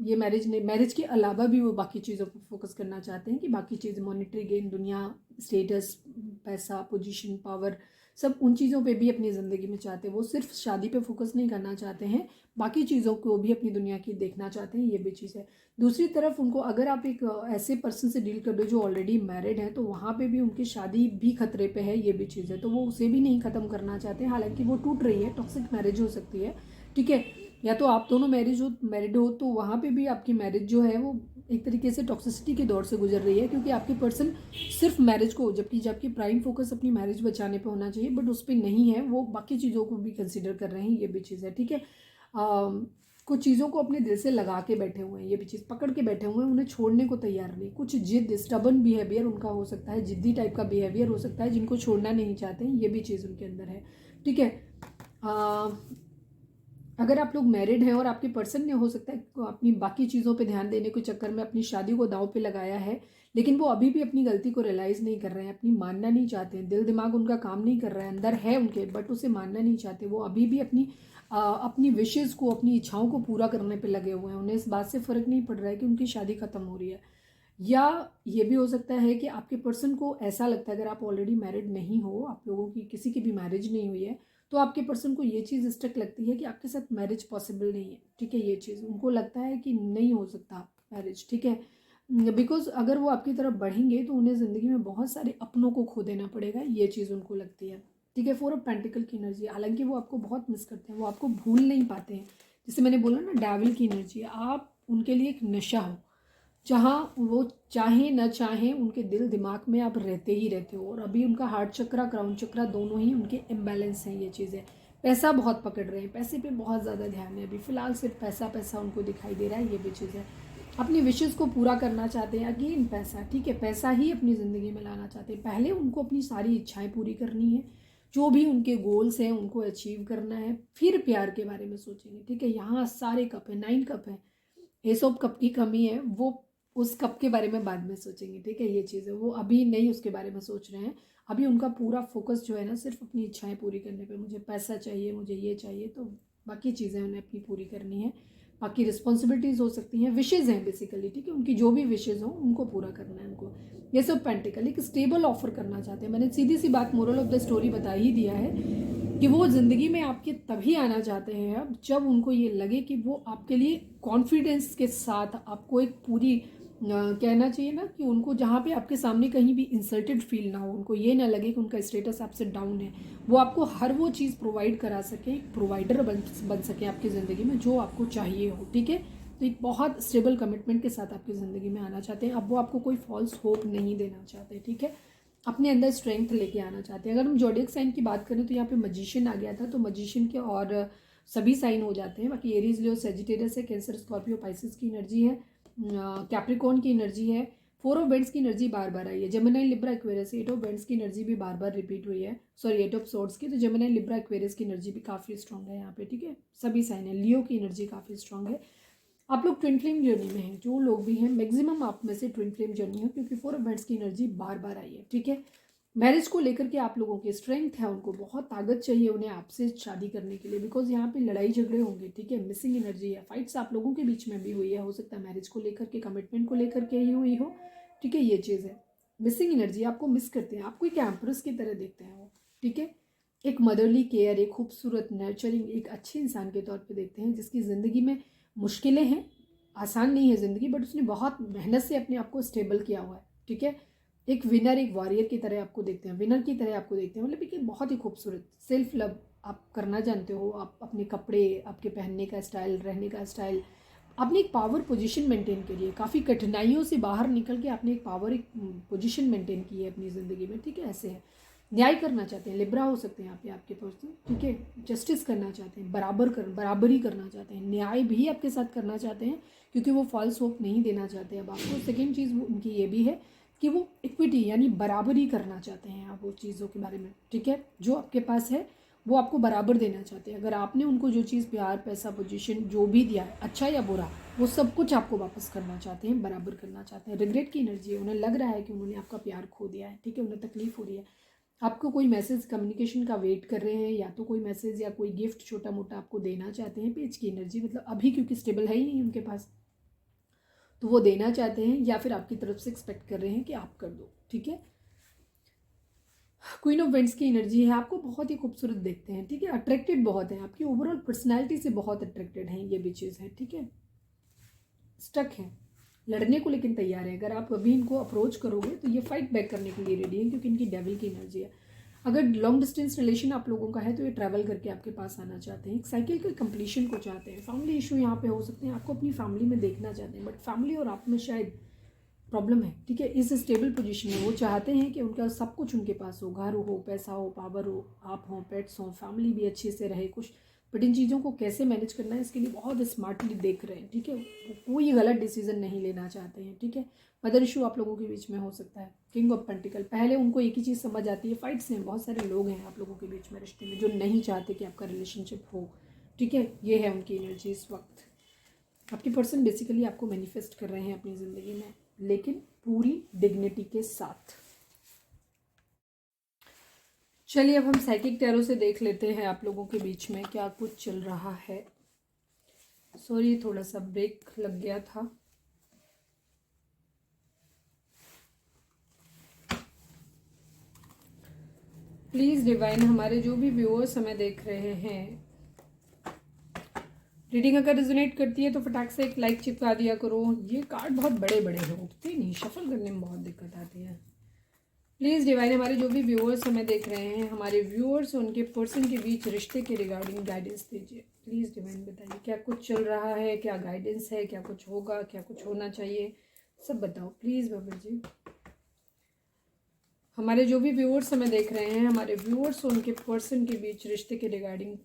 ये मैरिज नहीं, मैरिज के अलावा भी वो बाकी चीज़ों पर फोकस करना चाहते हैं कि बाकी चीज़ मॉनेटरी गेन, दुनिया, स्टेटस, पैसा, पोजीशन, पावर, सब उन चीज़ों पे भी अपनी ज़िंदगी में चाहते हैं। वो सिर्फ शादी पे फोकस नहीं करना चाहते हैं, बाकी चीज़ों को भी अपनी दुनिया की देखना चाहते हैं। ये भी चीज़ है। दूसरी तरफ उनको अगर आप एक ऐसे पर्सन से डील कर रहे हो जो ऑलरेडी मैरिड है तो वहाँ पे भी उनकी शादी भी खतरे पे है। ये भी चीज़ है, तो वो उसे भी नहीं ख़त्म करना चाहते। हालांकि वो टूट रही है, टॉक्सिक मैरिज हो सकती है। ठीक है, या तो आप दोनों मैरिड हो तो वहाँ पे भी आपकी मैरिज जो है वो एक तरीके से टॉक्सिसिटी के दौर से गुजर रही है, क्योंकि आपके पर्सन सिर्फ मैरिज को, जबकि प्राइम फोकस अपनी मैरिज बचाने पे होना चाहिए, बट उस पर नहीं है, वो बाकी चीज़ों को भी कंसिडर कर रहे हैं। ये भी चीज़ है। ठीक है, कुछ चीज़ों को अपने दिल से लगा के बैठे हुए हैं, ये भी चीज़ पकड़ के बैठे हुए हैं, उन्हें छोड़ने को तैयार नहीं। कुछ जिद, स्टबन बिहेवियर उनका हो सकता है, जिद्दी टाइप का बिहेवियर हो सकता है, जिनको छोड़ना नहीं चाहते हैं। ये भी चीज़ उनके अंदर है। ठीक है, अगर आप लोग मैरिड हैं और आपके पर्सन ने हो सकता है अपनी बाकी चीज़ों पे ध्यान देने के चक्कर में अपनी शादी को दांव पे लगाया है, लेकिन वो अभी भी अपनी गलती को रियलाइज़ नहीं कर रहे हैं, अपनी मानना नहीं चाहते हैं, दिल दिमाग उनका काम नहीं कर रहा है, अंदर है उनके बट उसे मानना नहीं चाहते। वो अभी भी अपनी विशेज़ को, अपनी इच्छाओं को पूरा करने पे लगे हुए हैं। उन्हें इस बात से फ़र्क नहीं पड़ रहा है कि उनकी शादी ख़त्म हो रही है। या ये भी हो सकता है कि आपके पर्सन को ऐसा लगता है, अगर आप ऑलरेडी मैरिड नहीं हो, आप लोगों की किसी की भी मैरिज नहीं हुई है, तो आपके पर्सन को ये चीज़ स्टक लगती है कि आपके साथ मैरिज पॉसिबल नहीं है। ठीक है, ये चीज़ उनको लगता है कि नहीं हो सकता मैरिज। ठीक है, बिकॉज अगर वो आपकी तरफ बढ़ेंगे तो उन्हें ज़िंदगी में बहुत सारे अपनों को खो देना पड़ेगा, ये चीज़ उनको लगती है। ठीक है, 4 ऑफ पेंटिकल की एनर्जी, हालांकि वो आपको बहुत मिस करते हैं, वो आपको भूल नहीं पाते हैं। जैसे मैंने बोला ना, डेविल की एनर्जी, आप उनके लिए एक नशा हो, जहाँ वो चाहें न चाहें उनके दिल दिमाग में आप रहते ही रहते हो। और अभी उनका हार्ट चक्रा, क्राउन चक्रा दोनों ही उनके इम्बैलेंस हैं। ये चीज़ें पैसा बहुत पकड़ रहे हैं, पैसे पे बहुत ज़्यादा ध्यान है अभी फ़िलहाल, सिर्फ पैसा पैसा उनको दिखाई दे रहा है। ये भी चीज़ है, अपनी विशेज़ को पूरा करना चाहते हैं। अगेन पैसा, ठीक है, पैसा ही अपनी ज़िंदगी में लाना चाहते हैं। पहले उनको अपनी सारी इच्छाएँ पूरी करनी है, जो भी उनके गोल्स हैं उनको अचीव करना है, फिर प्यार के बारे में सोचेंगे। ठीक है, यहाँ सारे कप है, 9 कप है, एस ऑफ कप की कमी है, वो उस कप के बारे में बाद में सोचेंगे। ठीक है, ये चीज़ है, वो अभी नहीं उसके बारे में सोच रहे हैं। अभी उनका पूरा फोकस जो है ना सिर्फ अपनी इच्छाएं पूरी करने पे, मुझे पैसा चाहिए, मुझे ये चाहिए, तो बाकी चीज़ें उन्हें अपनी पूरी करनी है। बाकी रिस्पॉन्सिबिलिटीज़ हो सकती हैं, विशेज़ हैं बेसिकली। ठीक है, उनकी जो भी विशेज़ हों उनको पूरा करना है उनको। ये सब पेंटिकल एक स्टेबल ऑफर करना चाहते हैं। मैंने सीधी सी बात, मोरल ऑफ द स्टोरी बता ही दिया है कि वो ज़िंदगी में आपके तभी आना चाहते हैं अब जब उनको ये लगे कि वो आपके लिए कॉन्फिडेंस के साथ आपको एक पूरी कहना चाहिए ना कि उनको जहाँ पे आपके सामने कहीं भी इंसल्टेड फील ना हो, उनको ये ना लगे कि उनका स्टेटस आपसे डाउन है। वो आपको हर वो चीज़ प्रोवाइड करा सके, प्रोवाइडर बन सके आपकी ज़िंदगी में जो आपको चाहिए हो। ठीक है, तो एक बहुत स्टेबल कमिटमेंट के साथ आपकी ज़िंदगी में आना चाहते हैं। अब वो आपको कोई फॉल्स होप नहीं देना चाहते। ठीक है, अपने अंदर स्ट्रेंथ लेके आना चाहते हैं। अगर हम जोडियक साइन की बात करें तो यहाँ पे मजिशियन आ गया था, तो मजिशियन के और सभी साइन हो जाते हैं। बाकी एरीज, लियो, सेजिटेरियस है, कैंसर, स्कॉर्पियो, पाइसिस की एनर्जी है, कैप्रिकॉर्न की एनर्जी है, 4 ऑफ बेंड्स की एनर्जी बार बार आई है, Gemini, Libra, Aquarius, 8 of wands की एनर्जी भी बार बार रिपीट हुई है, सॉरी 8 ऑफ सोर्ड्स की, तो जेमिनी, लिब्रा, एक्वेरियस की एनर्जी भी काफ़ी स्ट्रॉन्ग है यहाँ पे। ठीक है, सभी साइन है, लियो की एनर्जी काफ़ी स्ट्रॉन्ग है। आप लोग ट्विन फ्लेम जर्नी में हैं, जो लोग भी हैं मैक्सिमम आप में से ट्विन फ्लेम जर्नी है, क्योंकि 4 ऑफ बेंड्स की एनर्जी बार बार आई है। ठीक है, मैरिज को लेकर के आप लोगों की स्ट्रेंथ है, उनको बहुत ताकत चाहिए उन्हें आपसे शादी करने के लिए, बिकॉज यहाँ पे लड़ाई झगड़े होंगे। ठीक है, मिसिंग एनर्जी है, फाइट्स आप लोगों के बीच में भी हुई है, हो सकता है मैरिज को लेकर के, कमिटमेंट को लेकर के ही हुई हो। ठीक है, ये चीज़ है, मिसिंग एनर्जी, आपको मिस करते हैं, आपको एक एम्प्रेस की तरह देखते हैं वो। ठीक है, एक मदरली केयर, एक खूबसूरत नर्चरिंग, एक अच्छे इंसान के तौर पर देखते हैं, जिसकी ज़िंदगी में मुश्किलें हैं, आसान नहीं है ज़िंदगी, बट उसने बहुत मेहनत से अपने आप को स्टेबल किया हुआ है। ठीक है, एक विनर, एक वॉरियर की तरह आपको देखते हैं, विनर की तरह आपको देखते हैं, मतलब एक बहुत ही खूबसूरत सेल्फ लव आप करना जानते हो। आप अपने कपड़े, आपके पहनने का स्टाइल, रहने का स्टाइल, अपनी एक पावर पोजीशन मेंटेन करिए, काफ़ी कठिनाइयों से बाहर निकल के आपने एक पावर, एक पोजीशन मेंटेन की है अपनी ज़िंदगी में। ठीक है, ऐसे है, न्याय करना चाहते हैं, लिब्रा हो सकते हैं आप, आपके पर्सन। ठीक है, जस्टिस करना चाहते हैं, बराबरी करना चाहते हैं, न्याय भी आपके साथ करना चाहते हैं, क्योंकि वो फॉल्स होप नहीं देना चाहते अब आपको। सेकेंड चीज़ वो उनकी ये भी है कि वो इक्विटी यानी बराबरी करना चाहते हैं आप वो चीज़ों के बारे में, ठीक है। जो आपके पास है वो आपको बराबर देना चाहते हैं। अगर आपने उनको जो चीज़ प्यार, पैसा, पोजीशन जो भी दिया है, अच्छा या बुरा, वो सब कुछ आपको वापस करना चाहते हैं, बराबर करना चाहते हैं। रिग्रेट की एनर्जी है, उन्हें लग रहा है कि उन्होंने आपका प्यार खो दिया है, ठीक है, उन्हें तकलीफ हो रही है। आपको कोई मैसेज कम्युनिकेशन का वेट कर रहे हैं, या तो कोई मैसेज या कोई गिफ्ट छोटा मोटा आपको देना चाहते हैं। पेज की एनर्जी मतलब अभी क्योंकि स्टेबल है ही नहीं उनके पास, तो वो देना चाहते हैं या फिर आपकी तरफ से एक्सपेक्ट कर रहे हैं कि आप कर दो, ठीक है। क्वीन ऑफ वेंट्स की एनर्जी है, आपको बहुत ही खूबसूरत देखते हैं, ठीक है, अट्रैक्टेड बहुत है, आपकी ओवरऑल पर्सनैलिटी से बहुत अट्रैक्टेड हैं ये बिचेस हैं, ठीक है। स्टक है, लड़ने को लेकिन तैयार है। अगर आप अभी इनको अप्रोच करोगे तो ये फाइट बैक करने के लिए रेडी है, क्योंकि इनकी डेविल की एनर्जी है। अगर लॉन्ग डिस्टेंस रिलेशन आप लोगों का है तो ये ट्रैवल करके आपके पास आना चाहते हैं, एक साइकिल के कंप्लीशन को चाहते हैं। फैमिली इशू यहाँ पे हो सकते हैं, आपको अपनी फैमिली में देखना चाहते हैं, बट फैमिली और आप में शायद प्रॉब्लम है, ठीक है। इस स्टेबल पोजीशन में वो चाहते हैं कि उनका सब कुछ उनके पास हो, घर हो, पैसा हो, पावर हो, आप हो, पेट्स हो, फैमिली भी अच्छे से रहे कुछ, बट इन चीज़ों को कैसे मैनेज करना है इसके लिए बहुत स्मार्टली देख रहे हैं, ठीक है। कोई गलत डिसीजन नहीं लेना चाहते हैं, ठीक है। मदर इशू आप लोगों के बीच में हो सकता है। किंग ऑफ पेंटिकल, पहले उनको एक ही चीज़ समझ आती है, फाइट्स हैं, बहुत सारे लोग हैं आप लोगों के बीच में रिश्ते में जो नहीं चाहते कि आपका रिलेशनशिप हो, ठीक है। ये है उनकी एनर्जी इस वक्त। आपके पर्सन बेसिकली आपको मैनिफेस्ट कर रहे हैं अपनी ज़िंदगी में, लेकिन पूरी डिग्निटी के साथ। चलिए अब हम साइकिक टैरो से देख लेते हैं आप लोगों के बीच में क्या कुछ चल रहा है। सॉरी थोड़ा सा ब्रेक लग गया था। प्लीज़ डिवाइन, हमारे जो भी व्यूअर्स हमें देख रहे हैं, रीडिंग अगर रिजोनेट करती है तो फटाक से एक लाइक चिपका दिया करो। ये कार्ड बहुत बड़े बड़े हैं, उठते नहीं, शफल करने में बहुत दिक्कत आती है। प्लीज़ डिवाइन, हमारे जो भी व्यूअर्स हमें देख रहे हैं, हमारे व्यूअर्स उनके पर्सन के बीच रिश्ते के रिगार्डिंग गाइडेंस दीजिए। प्लीज़ डिवाइन बताइए क्या कुछ चल रहा है, क्या गाइडेंस है, क्या कुछ होगा, क्या कुछ होना चाहिए, सब बताओ प्लीज़ बाबा जी। हमारे जो भी व्यूअर्स हमें देख रहे हैं, हमारे व्यूअर्स उनके पर्सन के बीच रिश्ते के रिगार्डिंग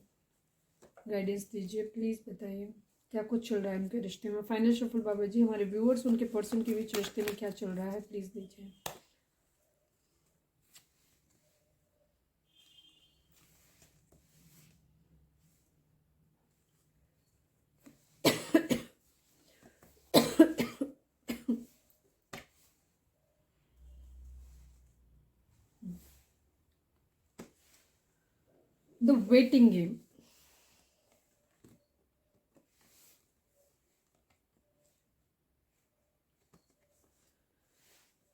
गाइडेंस दीजिए। प्लीज़ बताइए क्या कुछ चल रहा है उनके रिश्ते में। फाइनल शफल बाबा जी, हमारे व्यूअर्स उनके पर्सन के बीच रिश्ते में क्या चल रहा है, प्लीज़ दीजिए। द वेटिंग गेम,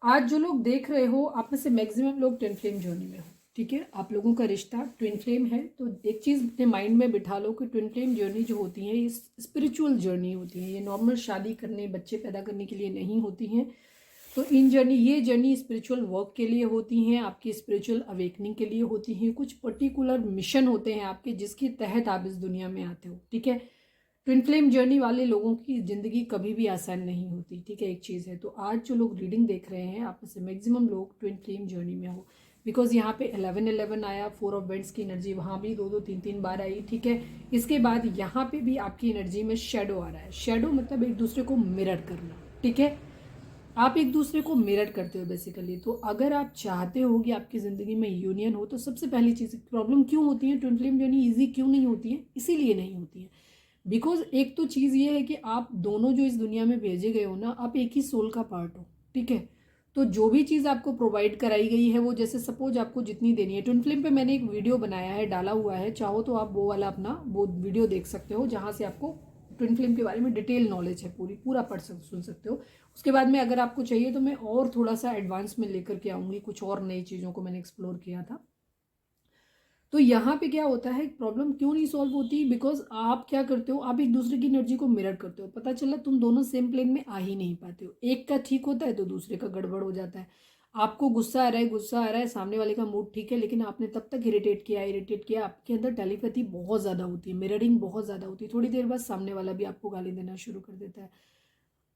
आज जो लोग देख रहे हो आप में से मैक्सिमम लोग ट्विन फ्लेम जर्नी में हो, ठीक है। आप लोगों का रिश्ता ट्विन फ्लेम है, तो एक चीज़ अपने माइंड में बिठा लो कि ट्विन फ्लेम जर्नी जो होती है ये स्पिरिचुअल जर्नी होती है, ये नॉर्मल शादी करने, बच्चे पैदा करने के लिए नहीं होती हैं। तो ये जर्नी स्पिरिचुअल वर्क के लिए होती हैं, आपकी स्पिरिचुअल अवेकनिंग के लिए होती हैं। कुछ पर्टिकुलर मिशन होते हैं आपके जिसके तहत आप इस दुनिया में आते हो, ठीक है। ट्विन फ्लेम जर्नी वाले लोगों की ज़िंदगी कभी भी आसान नहीं होती, ठीक है, एक चीज़ है। तो आज जो लोग रीडिंग देख रहे हैं आप में से मैक्सिमम लोग ट्विन फ्लेम जर्नी में हो, बिकॉज यहाँ पे 11-11 आया, 4 ऑफ वेंट्स की एनर्जी वहाँ भी 2-2 3-3 बार आई, ठीक है। इसके बाद यहाँ पे भी आपकी एनर्जी में शेडो आ रहा है। शेडो मतलब एक दूसरे को मिरर करना, ठीक है। आप एक दूसरे को मिरर करते हो बेसिकली। तो अगर आप चाहते हो कि आपकी ज़िंदगी में यूनियन हो, तो सबसे पहली चीज़, प्रॉब्लम क्यों होती है ट्विन फ्लेम जर्नी ईजी क्यों नहीं होती है, इसीलिए नहीं होती है बिकॉज एक तो चीज़ ये है कि आप दोनों जो इस दुनिया में भेजे गए हो ना, आप एक ही सोल का पार्ट हो, ठीक है। तो जो भी चीज़ आपको प्रोवाइड कराई गई है वो, जैसे सपोज आपको जितनी देनी है, ट्विन फ्लेम पे मैंने एक वीडियो बनाया है, डाला हुआ है, चाहो तो आप वो वाला अपना वो वीडियो देख सकते हो, जहाँ से आपको ट्विन फ्लेम के बारे में डिटेल नॉलेज है, पूरा सुन सकते हो। उसके बाद में अगर आपको चाहिए तो मैं और थोड़ा सा एडवांस में लेकर के आऊँगी, कुछ और नई चीज़ों को मैंने एक्सप्लोर किया था। तो यहाँ पे क्या होता है, प्रॉब्लम क्यों नहीं सॉल्व होती, बिकॉज आप क्या करते हो, आप एक दूसरे की एनर्जी को मिरर करते हो। पता चला तुम दोनों सेम प्लेन में आ ही नहीं पाते हो, एक का ठीक होता है तो दूसरे का गड़बड़ हो जाता है। आपको गुस्सा आ रहा है, सामने वाले का मूड ठीक है, लेकिन आपने तब तक इरिटेट किया, आपके अंदर टेलीपैथी बहुत ज़्यादा होती है, मिररिंग बहुत ज़्यादा होती है। थोड़ी देर बाद सामने वाला भी आपको गाली देना शुरू कर देता है,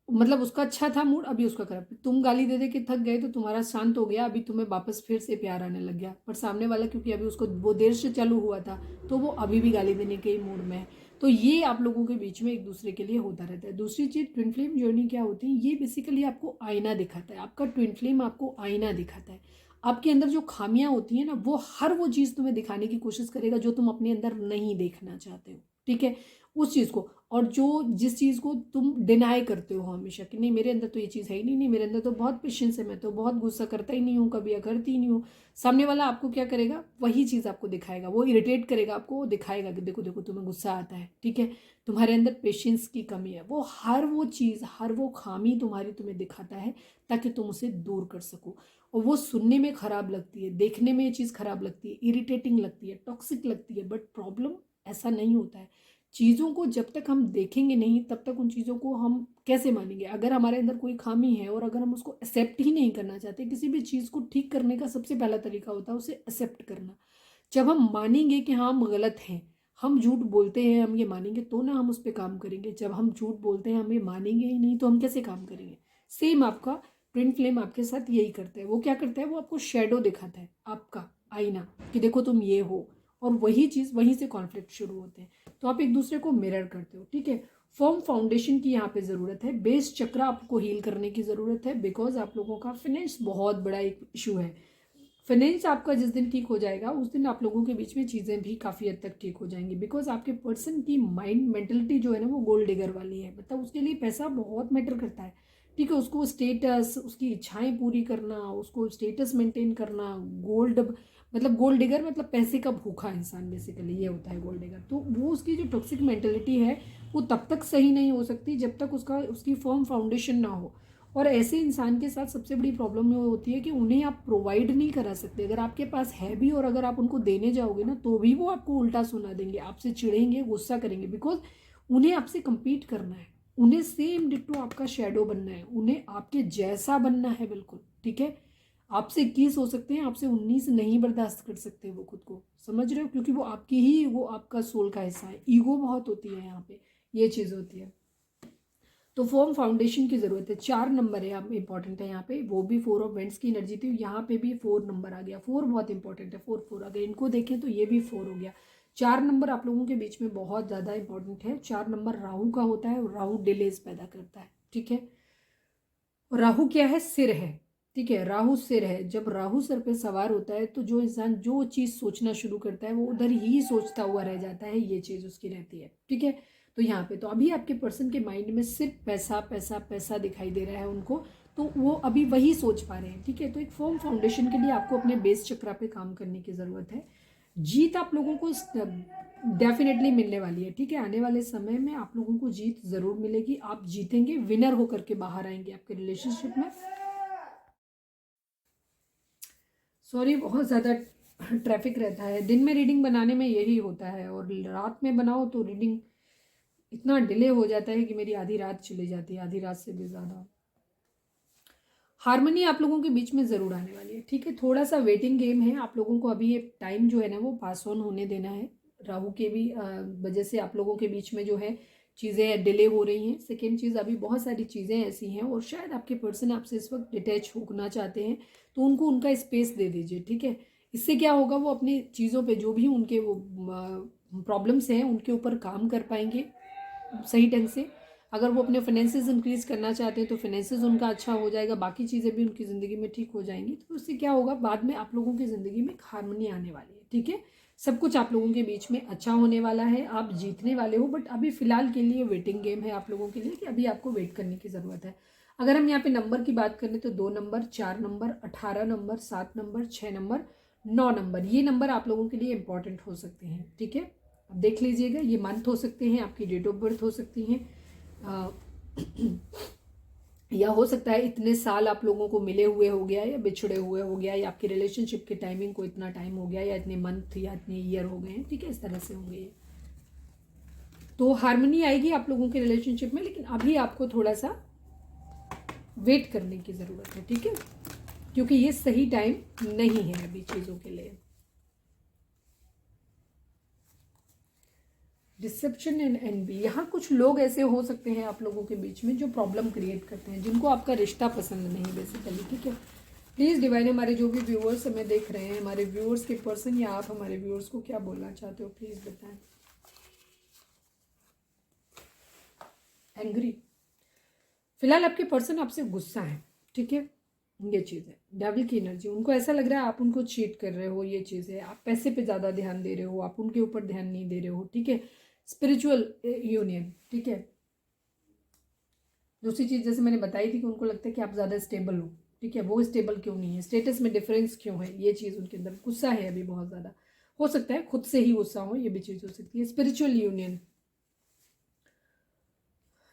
मतलब उसका अच्छा था मूड, अभी उसका खराब। तुम गाली दे दे के थक गए तो तुम्हारा शांत हो गया, अभी तुम्हें वापस फिर से प्यार आने लग गया। पर सामने वाला क्योंकि अभी उसको वो देर से चालू हुआ था, तो वो अभी भी गाली देने के ही मूड में है। तो ये आप लोगों के बीच में एक दूसरे के लिए होता रहता है। दूसरी चीज़, ट्विन फ्लेम जर्नी क्या होती है, ये बेसिकली आपको आईना दिखाता है। आपका ट्विन फ्लेम आपको आईना दिखाता है। आपके अंदर जो खामियां होती हैं ना, वो हर वो चीज़ तुम्हें दिखाने की कोशिश करेगा जो तुम अपने अंदर नहीं देखना चाहते हो, ठीक है, उस चीज़ को। और जिस चीज़ को तुम डिनाई करते हो हमेशा कि नहीं मेरे अंदर तो ये चीज़ है ही नहीं, नहीं मेरे अंदर तो बहुत पेशेंस है, मैं तो बहुत गुस्सा करता ही नहीं हूँ कभी, या करती ही नहीं हूँ, सामने वाला आपको क्या करेगा, वही चीज़ आपको दिखाएगा, वो इरिटेट करेगा आपको, वो दिखाएगा कि देखो देखो तुम्हें गुस्सा आता है, ठीक है, तुम्हारे अंदर पेशेंस की कमी है। वो हर वो चीज़, हर वो खामी तुम्हारी तुम्हें दिखाता है ताकि तुम उसे दूर कर सको। और वो सुनने में ख़राब लगती है, देखने में ये चीज़ ख़राब लगती है, इरिटेटिंग लगती है, टॉक्सिक लगती है, बट प्रॉब्लम ऐसा नहीं होता है। चीज़ों को जब तक हम देखेंगे नहीं तब तक उन चीज़ों को हम कैसे मानेंगे। अगर हमारे अंदर कोई खामी है और अगर हम उसको एक्सेप्ट ही नहीं करना चाहते, किसी भी चीज़ को ठीक करने का सबसे पहला तरीका होता है उसे एक्सेप्ट करना। जब हम मानेंगे कि हाँ हम गलत हैं, हम झूठ बोलते हैं, हम ये मानेंगे तो ना हम उस पर काम करेंगे। जब हम झूठ बोलते हैं, हम ये मानेंगे ही नहीं तो हम कैसे काम करेंगे। सेम आपका ट्विन फ्लेम आपके साथ यही करता है। वो क्या करता है, वो आपको शेडो दिखाता है, आपका आईना, कि देखो तुम ये हो, और वही चीज़, वहीं से कॉन्फ्लिक्ट शुरू होते हैं। तो आप एक दूसरे को मिरर करते हो, ठीक है। फर्म फाउंडेशन की यहाँ पे ज़रूरत है। बेस चक्र आपको हील करने की ज़रूरत है, बिकॉज आप लोगों का फाइनेंस बहुत बड़ा एक इशू है। फाइनेंस आपका जिस दिन ठीक हो जाएगा उस दिन आप लोगों के बीच में चीज़ें भी काफ़ी हद तक ठीक हो जाएंगी, बिकॉज आपके पर्सन की माइंड मेंटलिटी जो है ना वो गोल्ड डिगर वाली है। मतलब उसके लिए पैसा बहुत मैटर करता है, ठीक है। उसको स्टेटस, उसकी इच्छाएं पूरी करना, उसको स्टेटस मेंटेन करना, गोल्ड, मतलब गोल्ड डिगर मतलब पैसे का भूखा इंसान, बेसिकली ये होता है गोल्ड डिगर। तो वो उसकी जो टॉक्सिक मेंटेलिटी है वो तब तक सही नहीं हो सकती जब तक उसकी फर्म फाउंडेशन ना हो। और ऐसे इंसान के साथ सबसे बड़ी प्रॉब्लम ये होती है कि उन्हें आप प्रोवाइड नहीं करा सकते। अगर आपके पास है भी और अगर आप उनको देने जाओगे ना तो भी वो आपको उल्टा सुना देंगे, आपसे चिढ़ेंगे, गुस्सा करेंगे, बिकॉज उन्हें आपसे compete करना है, उन्हें सेम डिट्टो आपका शेडो बनना है, उन्हें आपके जैसा बनना है बिल्कुल, ठीक है। आपसे 21 हो सकते हैं, आपसे 19 नहीं बर्दाश्त कर सकते वो खुद को, समझ रहे हो, क्योंकि वो आपकी ही, वो आपका सोल का हिस्सा है। ईगो बहुत होती है यहाँ पे, ये चीज़ होती है। तो फॉर्म फाउंडेशन की जरूरत है। 4 नंबर है आप इंपॉर्टेंट है यहाँ पे, वो भी 4 ऑफ वेंट्स की एनर्जी थी, यहाँ पे भी 4 नंबर आ गया। 4 बहुत इंपॉर्टेंट है, 4 अगर इनको देखें तो ये भी 4 हो गया। 4 नंबर आप लोगों के बीच में बहुत ज़्यादा इंपॉर्टेंट है। 4 नंबर राहु का होता है और राहु डिलेज पैदा करता है, ठीक है। राहु क्या है, सिर है, ठीक है, राहु सिर है। जब राहु सर पे सवार होता है तो जो इंसान जो चीज़ सोचना शुरू करता है वो उधर ही सोचता हुआ रह जाता है, ये चीज़ उसकी रहती है, ठीक है। तो यहाँ पे तो अभी आपके पर्सन के माइंड में सिर्फ पैसा पैसा पैसा दिखाई दे रहा है उनको, तो वो अभी वही सोच पा रहे हैं, ठीक है। तो एक फर्म फाउंडेशन के लिए आपको अपने बेस चक्रा पे काम करने की ज़रूरत है। जीत आप लोगों को डेफिनेटली मिलने वाली है, ठीक है। आने वाले समय में आप लोगों को जीत ज़रूर मिलेगी, आप जीतेंगे, विनर होकर के बाहर आएंगे आपके रिलेशनशिप में। सॉरी, बहुत ज़्यादा ट्रैफिक रहता है। दिन में रीडिंग बनाने में यही होता है, और रात में बनाओ तो रीडिंग इतना डिले हो जाता है कि मेरी आधी रात चली जाती है, आधी रात से भी ज़्यादा। हारमोनी आप लोगों के बीच में ज़रूर आने वाली है, ठीक है। थोड़ा सा वेटिंग गेम है, आप लोगों को अभी ये टाइम जो है ना वो पास ऑन होने देना है। राहु के भी वजह से आप लोगों के बीच में जो है चीज़ें डिले हो रही हैं। सेकेंड चीज़, अभी बहुत सारी चीज़ें ऐसी हैं और शायद आपके पर्सन आपसे इस वक्त डिटैच होना चाहते हैं, तो उनको उनका स्पेस दे दीजिए, ठीक है। इससे क्या होगा, वो अपनी चीज़ों पे जो भी उनके वो प्रॉब्लम्स हैं उनके ऊपर काम कर पाएंगे सही ढंग से। अगर वो अपने फाइनेंसेस इंक्रीज करना चाहते हैं तो फाइनेंसेस उनका अच्छा हो जाएगा, बाकी चीज़ें भी उनकी ज़िंदगी में ठीक हो जाएंगी। तो उससे क्या होगा, बाद में आप लोगों की ज़िंदगी में हारमोनी आने वाली है, ठीक है। सब कुछ आप लोगों के बीच में अच्छा होने वाला है, आप जीतने वाले हो। बट अभी फिलहाल के लिए वेटिंग गेम है आप लोगों के लिए, कि अभी आपको वेट करने की ज़रूरत है। अगर हम यहाँ पे नंबर की बात करें तो 2 number, 4 number, 18 number, 7 number, 6 number, 9 number, ये नंबर आप लोगों के लिए इंपॉर्टेंट हो सकते हैं, ठीक है। अब देख लीजिएगा, ये मंथ हो सकते हैं, आपकी डेट ऑफ बर्थ हो सकती हैं, या हो सकता है इतने साल आप लोगों को मिले हुए हो गया, या बिछड़े हुए हो गया, या आपकी रिलेशनशिप के टाइमिंग को इतना टाइम हो गया, या इतने मंथ या इतने ईयर हो गए हैं, ठीक है, इस तरह से होंगे। तो हारमोनी आएगी आप लोगों के रिलेशनशिप में, लेकिन अभी आपको थोड़ा सा वेट करने की ज़रूरत है, ठीक है, क्योंकि ये सही टाइम नहीं है अभी चीज़ों के लिए। डिसेप्शन एंड एनवी, यहाँ कुछ लोग ऐसे हो सकते हैं आप लोगों के बीच में जो प्रॉब्लम क्रिएट करते हैं, जिनको आपका रिश्ता पसंद नहीं बेसिकली, ठीक है। प्लीज़ डिवाइन, हमारे जो भी व्यूअर्स हमें देख रहे हैं, हमारे व्यूअर्स के पर्सन या आप हमारे व्यूअर्स को क्या बोलना चाहते हो, प्लीज़ बताएं। एंग्री। फिलहाल आपके पर्सन आपसे गुस्सा है, ठीक है, ये चीज़ है। डेविल की एनर्जी, उनको ऐसा लग रहा है आप उनको चीट कर रहे हो, ये चीज़ है। आप पैसे पे ज़्यादा ध्यान दे रहे हो, आप उनके ऊपर ध्यान नहीं दे रहे हो, ठीक है। स्पिरिचुअल यूनियन, ठीक है। दूसरी चीज़ जैसे मैंने बताई थी कि उनको लगता है कि आप ज़्यादा स्टेबल हो, ठीक है। वो स्टेबल क्यों नहीं है, स्टेटस में डिफरेंस क्यों है, ये चीज़ उनके अंदर। गुस्सा है अभी बहुत ज़्यादा, हो सकता है खुद से ही गुस्सा हो, ये भी चीज़ हो सकती है। स्पिरिचुअल यूनियन,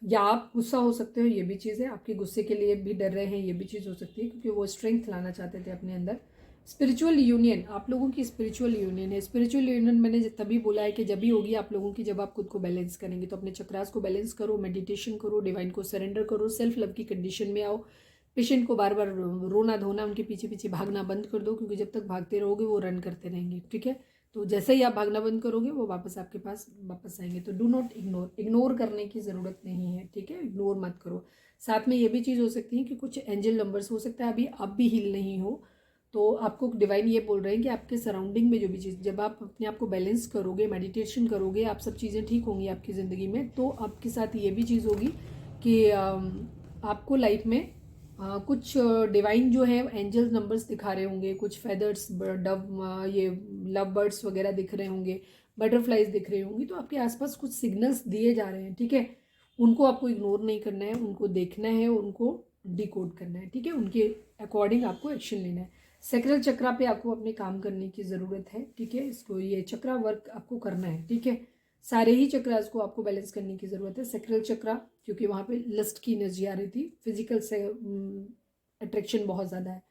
या आप गुस्सा हो सकते हो, ये भी चीज़ है। आपके गुस्से के लिए भी डर रहे हैं, ये भी चीज़ हो सकती है, क्योंकि वो स्ट्रेंथ लाना चाहते थे अपने अंदर। स्पिरिचुअल यूनियन, आप लोगों की स्पिरिचुअल यूनियन है। स्पिरिचुअल यूनियन मैंने तभी बोला है कि जब भी होगी आप लोगों की, जब आप खुद को बैलेंस करेंगे। तो अपने चक्रास को बैलेंस करो, मेडिटेशन करो, डिवाइन को सरेंडर करो, सेल्फ लव की कंडीशन में आओ। पेशेंट को बार बार रोना धोना, उनके पीछे पीछे भागना बंद कर दो, क्योंकि जब तक भागते रहोगे वो रन करते रहेंगे, ठीक है। तो जैसे ही आप भागना बंद करोगे वो वापस आपके पास वापस आएंगे। तो डू नॉट इग्नोर, इग्नोर करने की ज़रूरत नहीं है, ठीक है। इग्नोर मत करो। साथ में ये भी चीज़ हो सकती है कि कुछ एंजल नंबर्स हो सकता है अभी आप भी हील नहीं हो, तो आपको डिवाइन ये बोल रहे हैं कि आपके सराउंडिंग में जो भी चीज़, जब आप अपने आप को बैलेंस करोगे, मेडिटेशन करोगे, आप सब चीज़ें ठीक होंगी आपकी ज़िंदगी में। तो आपके साथ ये भी चीज़ होगी कि आपको लाइफ में कुछ डिवाइन जो है एंजल्स नंबर्स दिखा रहे होंगे, कुछ फेदर्स, डव, ये लव बर्ड्स वगैरह दिख रहे होंगे, बटरफ्लाइज दिख रही होंगी। तो आपके आसपास कुछ सिग्नल्स दिए जा रहे हैं, ठीक है। उनको आपको इग्नोर नहीं करना है, उनको देखना है, उनको डिकोड करना है, ठीक है। उनके अकॉर्डिंग आपको एक्शन लेना है। सेक्रल चक्रा पे आपको अपने काम करने की ज़रूरत है, ठीक है। इसको ये चक्रा वर्क आपको करना है, ठीक है। सारे ही चक्रास को आपको बैलेंस करने की ज़रूरत है। सेक्रल चक्रा, क्योंकि वहाँ पे लस्ट की एनर्जी आ रही थी, फिजिकल से अट्रैक्शन बहुत ज़्यादा है,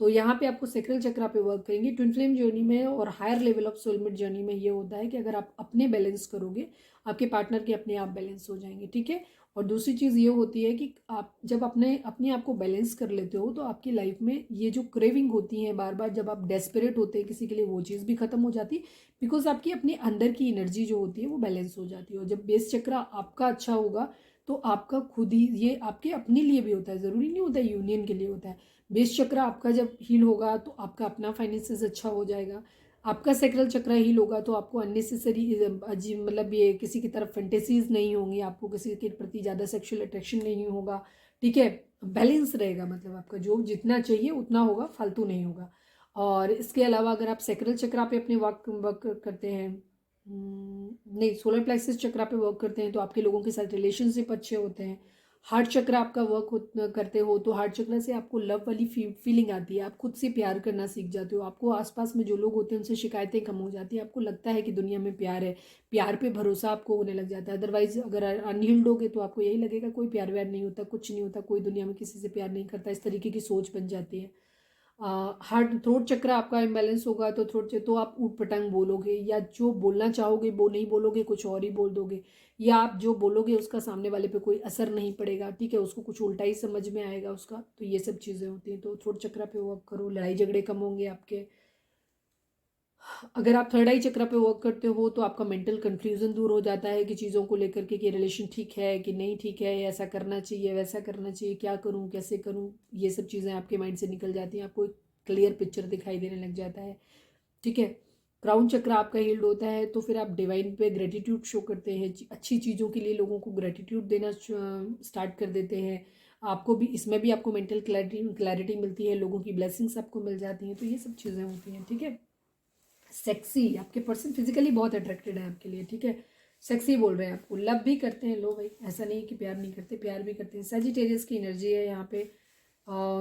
तो यहाँ पे आपको सेक्रल चक्रा पे वर्क करेंगे। ट्विन फ्लेम जर्नी में और higher level of soulmate journey में ये होता है कि अगर आप अपने बैलेंस करोगे, आपके पार्टनर के अपने आप बैलेंस हो जाएंगे, ठीक है। और दूसरी चीज़ ये होती है कि आप जब अपने आप को बैलेंस कर लेते हो, तो आपकी लाइफ में ये जो क्रेविंग होती है बार बार, जब आप डेस्परेट होते हैं किसी के लिए, वो चीज़ भी खत्म हो जाती है, बिकॉज आपकी अपने अंदर की एनर्जी जो होती है वो बैलेंस हो जाती है। और जब बेस चक्रा आपका अच्छा होगा, तो आपका खुद ही, ये आपके अपने लिए भी होता है, ज़रूरी नहीं होता है यूनियन के लिए होता है। बेस चक्र आपका जब हील होगा तो आपका अपना फाइनेंसेस अच्छा हो जाएगा। आपका सेक्रल चक्र हील होगा तो आपको अननेसेसरी अजीब, मतलब ये किसी की तरफ फैंटेसीज नहीं होंगी, आपको किसी के प्रति ज़्यादा सेक्सुअल अट्रैक्शन नहीं होगा, ठीक है। बैलेंस रहेगा, मतलब आपका जो जितना चाहिए उतना होगा, फालतू नहीं होगा। और इसके अलावा अगर आप सेक्रल चक्रा पे अपने वर्क करते हैं, नहीं, सोलर प्लेक्सस चक्रा पे वर्क करते हैं, तो आपके लोगों के साथ रिलेशनशिप अच्छे होते हैं। हार्ट चक्र आपका वर्क करते हो तो हार्ट चक्र से आपको लव वाली फीलिंग आती है, आप खुद से प्यार करना सीख जाते हो, आपको आसपास में जो लोग होते हैं उनसे शिकायतें कम हो जाती हैं, आपको लगता है कि दुनिया में प्यार है, प्यार पे भरोसा आपको होने लग जाता है। अदरवाइज अगर अनहील्ड होगे तो आपको यही लगेगा कोई प्यार व्यार नहीं होता, कुछ नहीं होता, कोई दुनिया में किसी से प्यार नहीं करता, इस तरीके की सोच बन जाती है। हार्ट थ्रोट चक्र आपका इम्बैलेंस होगा तो तो आप ऊट पटांग बोलोगे, या जो बोलना चाहोगे वो नहीं बोलोगे, कुछ और ही बोल दोगे, या आप जो बोलोगे उसका सामने वाले पे कोई असर नहीं पड़ेगा, ठीक है, उसको कुछ उल्टा ही समझ में आएगा उसका। तो ये सब चीज़ें होती हैं। तो थ्रोट चक्र पे वर्क करो, लड़ाई झगड़े कम होंगे आपके। अगर आप थर्ड आई चक्र पे वर्क करते हो तो आपका मेंटल कंफ्यूजन दूर हो जाता है कि चीज़ों को लेकर के कि रिलेशन ठीक है कि नहीं ठीक है, ऐसा करना चाहिए वैसा करना चाहिए, क्या करूं कैसे करूं, ये सब चीज़ें आपके माइंड से निकल जाती हैं, आपको एक क्लियर पिक्चर दिखाई देने लग जाता है, ठीक है। क्राउन चक्र आपका हील्ड होता है तो फिर आप डिवाइन पे ग्रेटिट्यूड शो करते हैं, अच्छी चीज़ों के लिए लोगों को ग्रेटिट्यूड देना स्टार्ट कर देते हैं। आपको भी इसमें भी आपको मेंटल क्लैरिटी मिलती है, लोगों की ब्लेसिंग्स आपको मिल जाती हैं, तो ये सब चीज़ें होती हैं, ठीक है। सेक्सी, आपके पर्सन फिजिकली बहुत अट्रैक्टेड है आपके लिए, ठीक है। सेक्सी बोल रहे हैं, आपको लव भी करते हैं, लो भाई, ऐसा नहीं कि प्यार नहीं करते, प्यार भी करते हैं। सजिटेरियस की एनर्जी है यहाँ पे,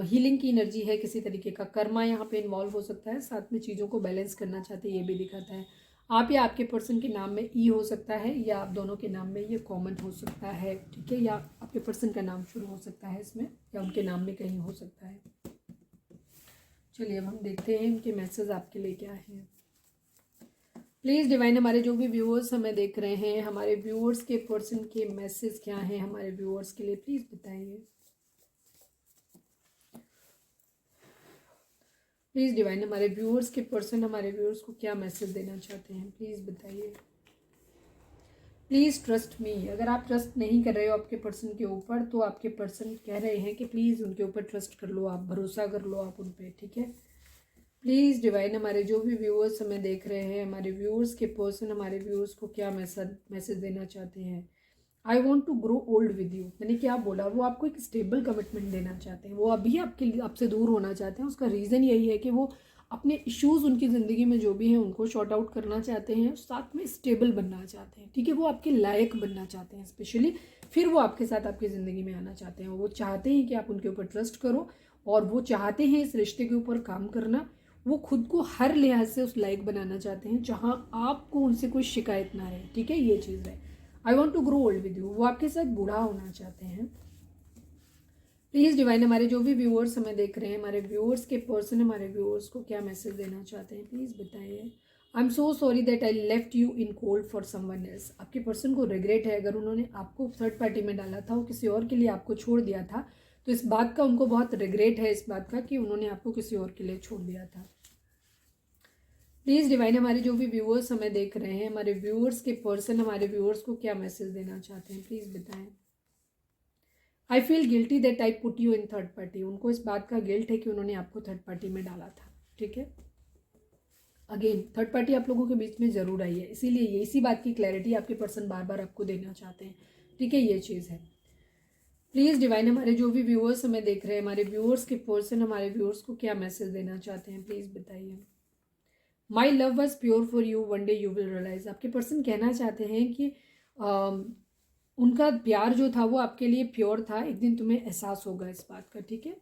हीलिंग की एनर्जी है, किसी तरीके का कर्मा यहाँ पे इन्वॉल्व हो सकता है, साथ में चीज़ों को बैलेंस करना चाहते हैं, ये भी दिखाता है। आप या आपके पर्सन के नाम में ई हो सकता है, या आप दोनों के नाम में ये कॉमन हो सकता है, ठीक है, या आपके पर्सन का नाम शुरू हो सकता है इसमें, या उनके नाम में कहीं हो सकता है। चलिए अब हम देखते हैं इनके मैसेज आपके लिए क्या है। प्लीज़ डिवाइन, हमारे जो भी व्यूअर्स हमें देख रहे हैं, हमारे व्यूअर्स के पर्सन के मैसेज क्या हैं हमारे व्यूअर्स के लिए, प्लीज़ बताइए। प्लीज़ डिवाइन, हमारे व्यूअर्स के पर्सन हमारे व्यूअर्स को क्या मैसेज देना चाहते हैं, प्लीज़ बताइए। Please trust me. अगर आप ट्रस्ट नहीं कर रहे हो आपके पर्सन के ऊपर, तो आपके पर्सन कह रहे हैं कि प्लीज़ उनके ऊपर ट्रस्ट कर लो, आप भरोसा कर लो आप उन पर, ठीक है। प्लीज़ डिवाइन, हमारे जो भी व्यूअर्स हमें देख रहे हैं, हमारे व्यूअर्स के पर्सन हमारे व्यूअर्स को क्या मैसेज देना चाहते हैं। I want to grow old with you, मैंने क्या बोला, वो आपको एक स्टेबल कमिटमेंट देना चाहते हैं, वो अभी आपसे दूर होना चाहते हैं। उसका रीज़न यही है कि वो अपने इश्यूज़ उनकी ज़िंदगी में जो भी हैं उनको शॉर्ट आउट करना चाहते हैं, साथ में स्टेबल बनना चाहते हैं, ठीक है। वो आपके लायक बनना चाहते हैं स्पेशली, फिर वो आपके साथ आपकी ज़िंदगी में आना चाहते हैं। वो चाहते हैं कि आप उनके ऊपर ट्रस्ट करो, और वो चाहते हैं इस रिश्ते के ऊपर काम करना। वो खुद को हर लिहाज से उस लायक बनाना चाहते हैं जहाँ आपको उनसे कोई शिकायत ना रहे, ठीक है, ये चीज़ है। I want to grow old with you, वो आपके साथ बूढ़ा होना चाहते हैं। प्लीज़ डिवाइन, हमारे जो भी व्यूअर्स हमें देख रहे हैं, हमारे व्यूअर्स के पर्सन हमारे व्यूअर्स को क्या मैसेज देना चाहते हैं, प्लीज़ बताइए। I am so sorry that I left you in cold for someone else. आपके पर्सन को रिग्रेट है, अगर उन्होंने आपको थर्ड पार्टी में डाला था, वो किसी और के लिए आपको छोड़ दिया था, तो इस बात का उनको बहुत रिग्रेट है, इस बात का कि उन्होंने आपको किसी और के लिए छोड़ दिया था। प्लीज़ डिवाइन, हमारे जो भी व्यूअर्स हमें देख रहे हैं, हमारे व्यूअर्स के पर्सन हमारे व्यूअर्स को क्या मैसेज देना चाहते हैं, प्लीज़ बताएं। I feel guilty that I put you in third party, उनको इस बात का गिल्ट है कि उन्होंने आपको थर्ड पार्टी में डाला था, ठीक है। अगेन थर्ड पार्टी आप लोगों के बीच में ज़रूर आई है, इसीलिए ये इसी बात की क्लैरिटी आपके पर्सन बार बार आपको देना चाहते हैं, ठीक है, ये चीज़ है। प्लीज़ डिवाइन, हमारे जो भी व्यूअर्स हमें देख रहे हैं, हमारे व्यूअर्स के पर्सन हमारे व्यूअर्स को क्या मैसेज देना चाहते हैं, प्लीज़ बताइए। My love was pure for you, one day you will realize. आपके पर्सन कहना चाहते हैं कि उनका प्यार जो था वो आपके लिए प्योर था, एक दिन तुम्हें एहसास होगा इस बात का, ठीक है।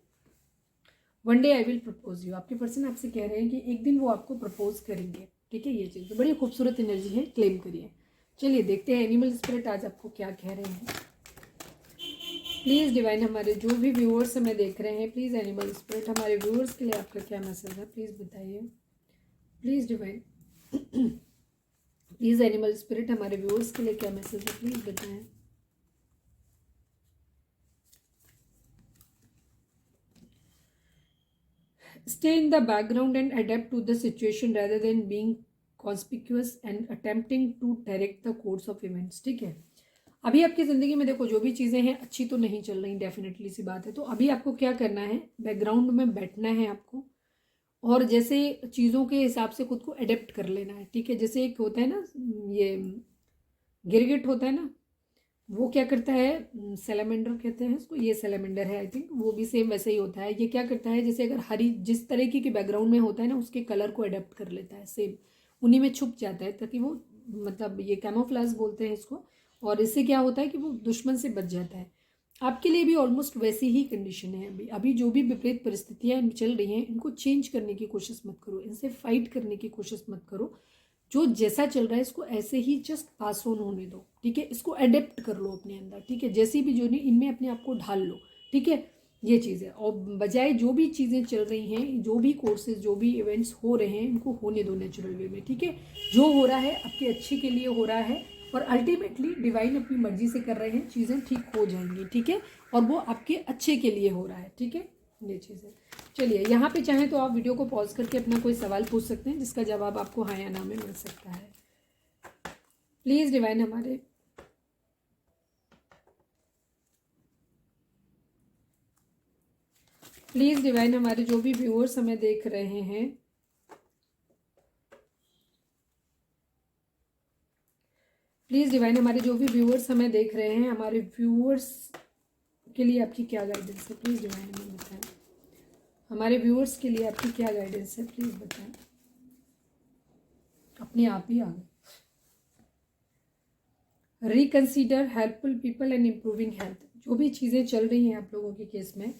One day I will propose you, आपके पर्सन आपसे कह रहे हैं कि एक दिन वो आपको प्रपोज करेंगे, ठीक है, ये चीज़ तो बड़ी खूबसूरत एनर्जी है, क्लेम करिए। चलिए देखते हैं एनिमल स्पिरिट आज आपको क्या कह रहे हैं। प्लीज़ डिवाइन, हमारे जो भी व्यूअर्स हमें देख रहे हैं, प्लीज़ एनिमल स्पिरिट हमारे व्यूअर्स के लिए आपका क्या मैसेज है, प्लीज़ बताइए। Please divine, please animal spirit हमारे व्यूअर्स के लिए क्या मैसेज है, प्लीज़ बताएं। Stay in the background and adapt to the situation rather than being conspicuous and attempting to direct the course of events, ठीक है। अभी आपकी ज़िंदगी में देखो जो भी चीज़ें हैं अच्छी तो नहीं चल रही, डेफिनेटली सी बात है, तो अभी आपको क्या करना है, बैकग्राउंड में बैठना है आपको, और जैसे चीज़ों के हिसाब से खुद को अडेप्ट कर लेना है, ठीक है। जैसे एक होता है ना, ये गिरगिट होता है ना, वो क्या करता है, सेलेमेंडर कहते हैं इसको, ये सेलेमेंडर है आई थिंक, वो भी सेम वैसे ही होता है। ये क्या करता है, जैसे अगर हरी जिस तरीके के बैकग्राउंड में होता है ना, उसके कलर को अडेप्ट कर लेता है, सेम उन्हीं में छुप जाता है, ताकि वो मतलब ये कैमोफ्लेज बोलते हैं इसको, और इससे क्या होता है कि वो दुश्मन से बच जाता है। आपके लिए भी ऑलमोस्ट वैसी ही कंडीशन है। अभी जो भी विपरीत परिस्थितियाँ चल रही हैं, इनको चेंज करने की कोशिश मत करो, इनसे फाइट करने की कोशिश मत करो। जो जैसा चल रहा है इसको ऐसे ही जस्ट पास ऑन होने दो, ठीक है। इसको अडेप्ट कर लो अपने अंदर, ठीक है। जैसी भी जो नहीं, इनमें अपने आप को ढाल लो, ठीक है, ये चीज़ है। और बजाय जो भी चीज़ें चल रही हैं, जो भी कोर्सेज जो भी इवेंट्स हो रहे हैं, इनको होने दो नेचुरल वे में, ठीक है। जो हो रहा है आपके अच्छे के लिए हो रहा है, और अल्टीमेटली डिवाइन अपनी मर्जी से कर रहे हैं, चीज़ें ठीक हो जाएंगी, ठीक है, और वो आपके अच्छे के लिए हो रहा है, ठीक है, ये चीज़ है। चलिए यहाँ पे चाहें तो आप वीडियो को पॉज करके अपना कोई सवाल पूछ सकते हैं, जिसका जवाब आपको हाँ या ना में मिल सकता है। प्लीज़ डिवाइन, हमारे प्लीज़ डिवाइन, हमारे जो भी व्यूअर्स हमें देख रहे हैं, प्लीज़ डिवाइन, हमारे जो भी व्यूअर्स हमें देख रहे हैं, हमारे व्यूअर्स के लिए आपकी क्या गाइडेंस है, प्लीज़ डिवाइन हमें बताएं। हमारे व्यूअर्स के लिए आपकी क्या गाइडेंस है, प्लीज़ बताएं। अपने आप ही आ गए। Reconsider helpful people and improving health, जो भी चीज़ें चल रही हैं आप लोगों के केस में,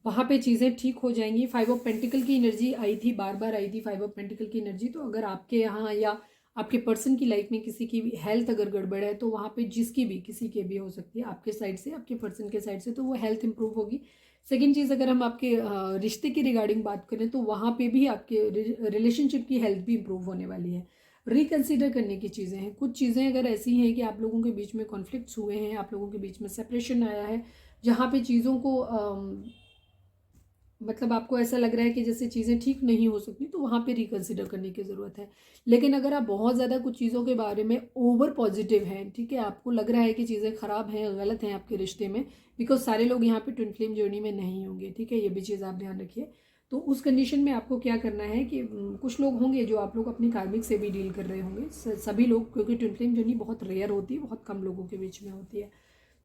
वहाँ पे चीज़ें ठीक हो जाएंगी। 5 ऑफ पेंटिकल की एनर्जी आई थी, बार बार आई थी 5 ऑफ पेंटिकल की एनर्जी। तो अगर आपके यहाँ या आपके पर्सन की लाइफ में किसी की भी हेल्थ अगर गड़बड़ है, तो वहाँ पे जिसकी भी किसी के भी हो सकती है, आपके साइड से, आपके पर्सन के साइड से, तो वो हेल्थ इंप्रूव होगी। सेकेंड चीज़, अगर हम आपके रिश्ते की रिगार्डिंग बात करें, तो वहाँ पे भी आपके रिलेशनशिप की हेल्थ भी इंप्रूव होने वाली है। रिकंसिडर करने की चीज़ें हैं, कुछ चीज़ें अगर ऐसी हैं कि आप लोगों के बीच में कॉन्फ्लिक्ट्स हुए हैं, आप लोगों के बीच में सेपरेशन आया है, जहाँ पे चीज़ों को मतलब आपको ऐसा लग रहा है कि जैसे चीज़ें ठीक नहीं हो सकती, तो वहाँ पे रिकंसिडर करने की ज़रूरत है। लेकिन अगर आप बहुत ज़्यादा कुछ चीज़ों के बारे में ओवर पॉजिटिव हैं, ठीक है, आपको लग रहा है कि चीज़ें ख़राब हैं, गलत हैं आपके रिश्ते में, बिकॉज सारे लोग यहाँ पे ट्विन फ्लेम जर्नी में नहीं होंगे, ठीक है, ये भी चीज़ आप ध्यान रखिए। तो उस कंडीशन में आपको क्या करना है कि कुछ लोग होंगे जो आप लोग अपने कार्मिक से भी डील कर रहे होंगे, सभी लोग, क्योंकि ट्विन फ्लेम जर्नी बहुत रेयर होती है, बहुत कम लोगों के बीच में होती है।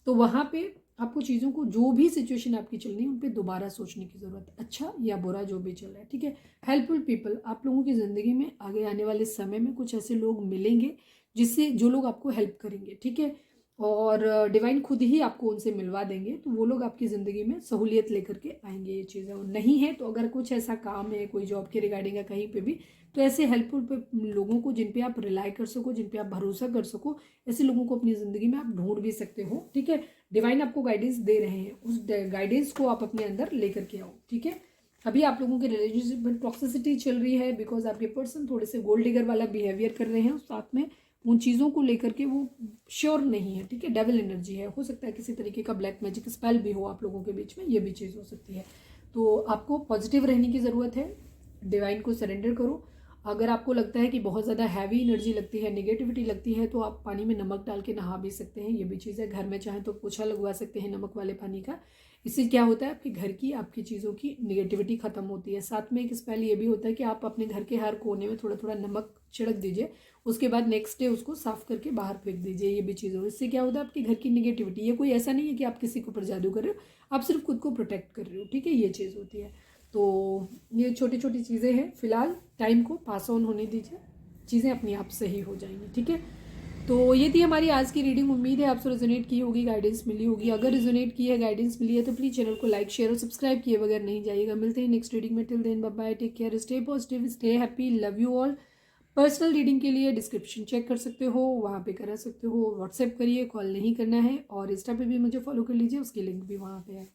तो वहाँ पे आपको चीज़ों को, जो भी सिचुएशन आपकी चल रही है उन पर दोबारा सोचने की ज़रूरत है, अच्छा या बुरा जो भी चल रहा है, ठीक है। हेल्पफुल पीपल, आप लोगों की ज़िंदगी में आगे आने वाले समय में कुछ ऐसे लोग मिलेंगे जिससे, जो लोग आपको हेल्प करेंगे, ठीक है। और डिवाइन खुद ही आपको उनसे मिलवा देंगे, तो वो लोग आपकी ज़िंदगी में सहूलियत लेकर के आएंगे। ये चीज़ें और नहीं है तो अगर कुछ ऐसा काम है कोई जॉब के रिगार्डिंग या कहीं पे भी, तो ऐसे हेल्पफुल लोगों को जिन पे आप रिलाई कर सको, जिन पे आप भरोसा कर सको, ऐसे लोगों को अपनी ज़िंदगी में आप ढूंढ भी सकते हो, ठीक है। डिवाइन आपको गाइडेंस दे रहे हैं, उस गाइडेंस को आप अपने अंदर लेकर के आओ, ठीक है। अभी आप लोगों के रिलेशनशिप में टॉक्सिसिटी चल रही है बिकॉज आपके पर्सन थोड़े से गोल्ड डिगर वाला बिहेवियर कर रहे हैं, साथ में उन चीज़ों को लेकर के वो श्योर नहीं है, ठीक है। डेविल एनर्जी है, हो सकता है किसी तरीके का ब्लैक मैजिक स्पेल भी हो आप लोगों के बीच में, ये भी चीज़ हो सकती है। तो आपको पॉजिटिव रहने की ज़रूरत है, डिवाइन को सरेंडर करो। अगर आपको लगता है कि बहुत ज़्यादा हैवी एनर्जी लगती है, नेगेटिविटी लगती है, तो आप पानी में नमक डाल के नहा भी सकते हैं, ये भी चीज़ है। घर में चाहें तो पोछा लगवा सकते हैं नमक वाले पानी का, इससे क्या होता है आपके घर की, आपकी चीज़ों की नेगेटिविटी खत्म होती है। साथ में एक स्पेल ये भी होता है कि आप अपने घर के हर कोने में थोड़ा थोड़ा नमक छिड़क दीजिए, उसके बाद नेक्स्ट डे उसको साफ करके बाहर फेंक दीजिए, ये भी चीज़ हो। इससे क्या होता है आपके घर की नेगेटिविटी, ये कोई ऐसा नहीं है कि आप किसी के ऊपर जादू कर रहे हो, आप सिर्फ खुद को प्रोटेक्ट कर रहे हो, ठीक है, ये चीज़ होती है। तो ये छोटी छोटी चीज़ें हैं, फिलहाल टाइम को पास ऑन होने दीजिए, चीज़ें अपने आप सही हो जाएंगी, ठीक है। तो ये थी हमारी आज की रीडिंग, उम्मीद है आपसे रेजोनेट की होगी, गाइडेंस मिली होगी। अगर रेजोनेट की है, गाइडेंस मिली है, तो प्लीज़ चैनल को लाइक शेयर और सब्सक्राइब किए बगैर नहीं जाइएगा। मिलते हैं नेक्स्ट रीडिंग में, till then bye bye, take care, stay positive, stay happy, love you all. Personal reading के लिए डिस्क्रिप्शन चेक कर सकते हो, वहाँ पे करा सकते हो, व्हाट्सएप करिए, कॉल नहीं करना है, और इंस्टा पे भी मुझे फॉलो कर लीजिए, उसकी लिंक भी वहाँ पे है।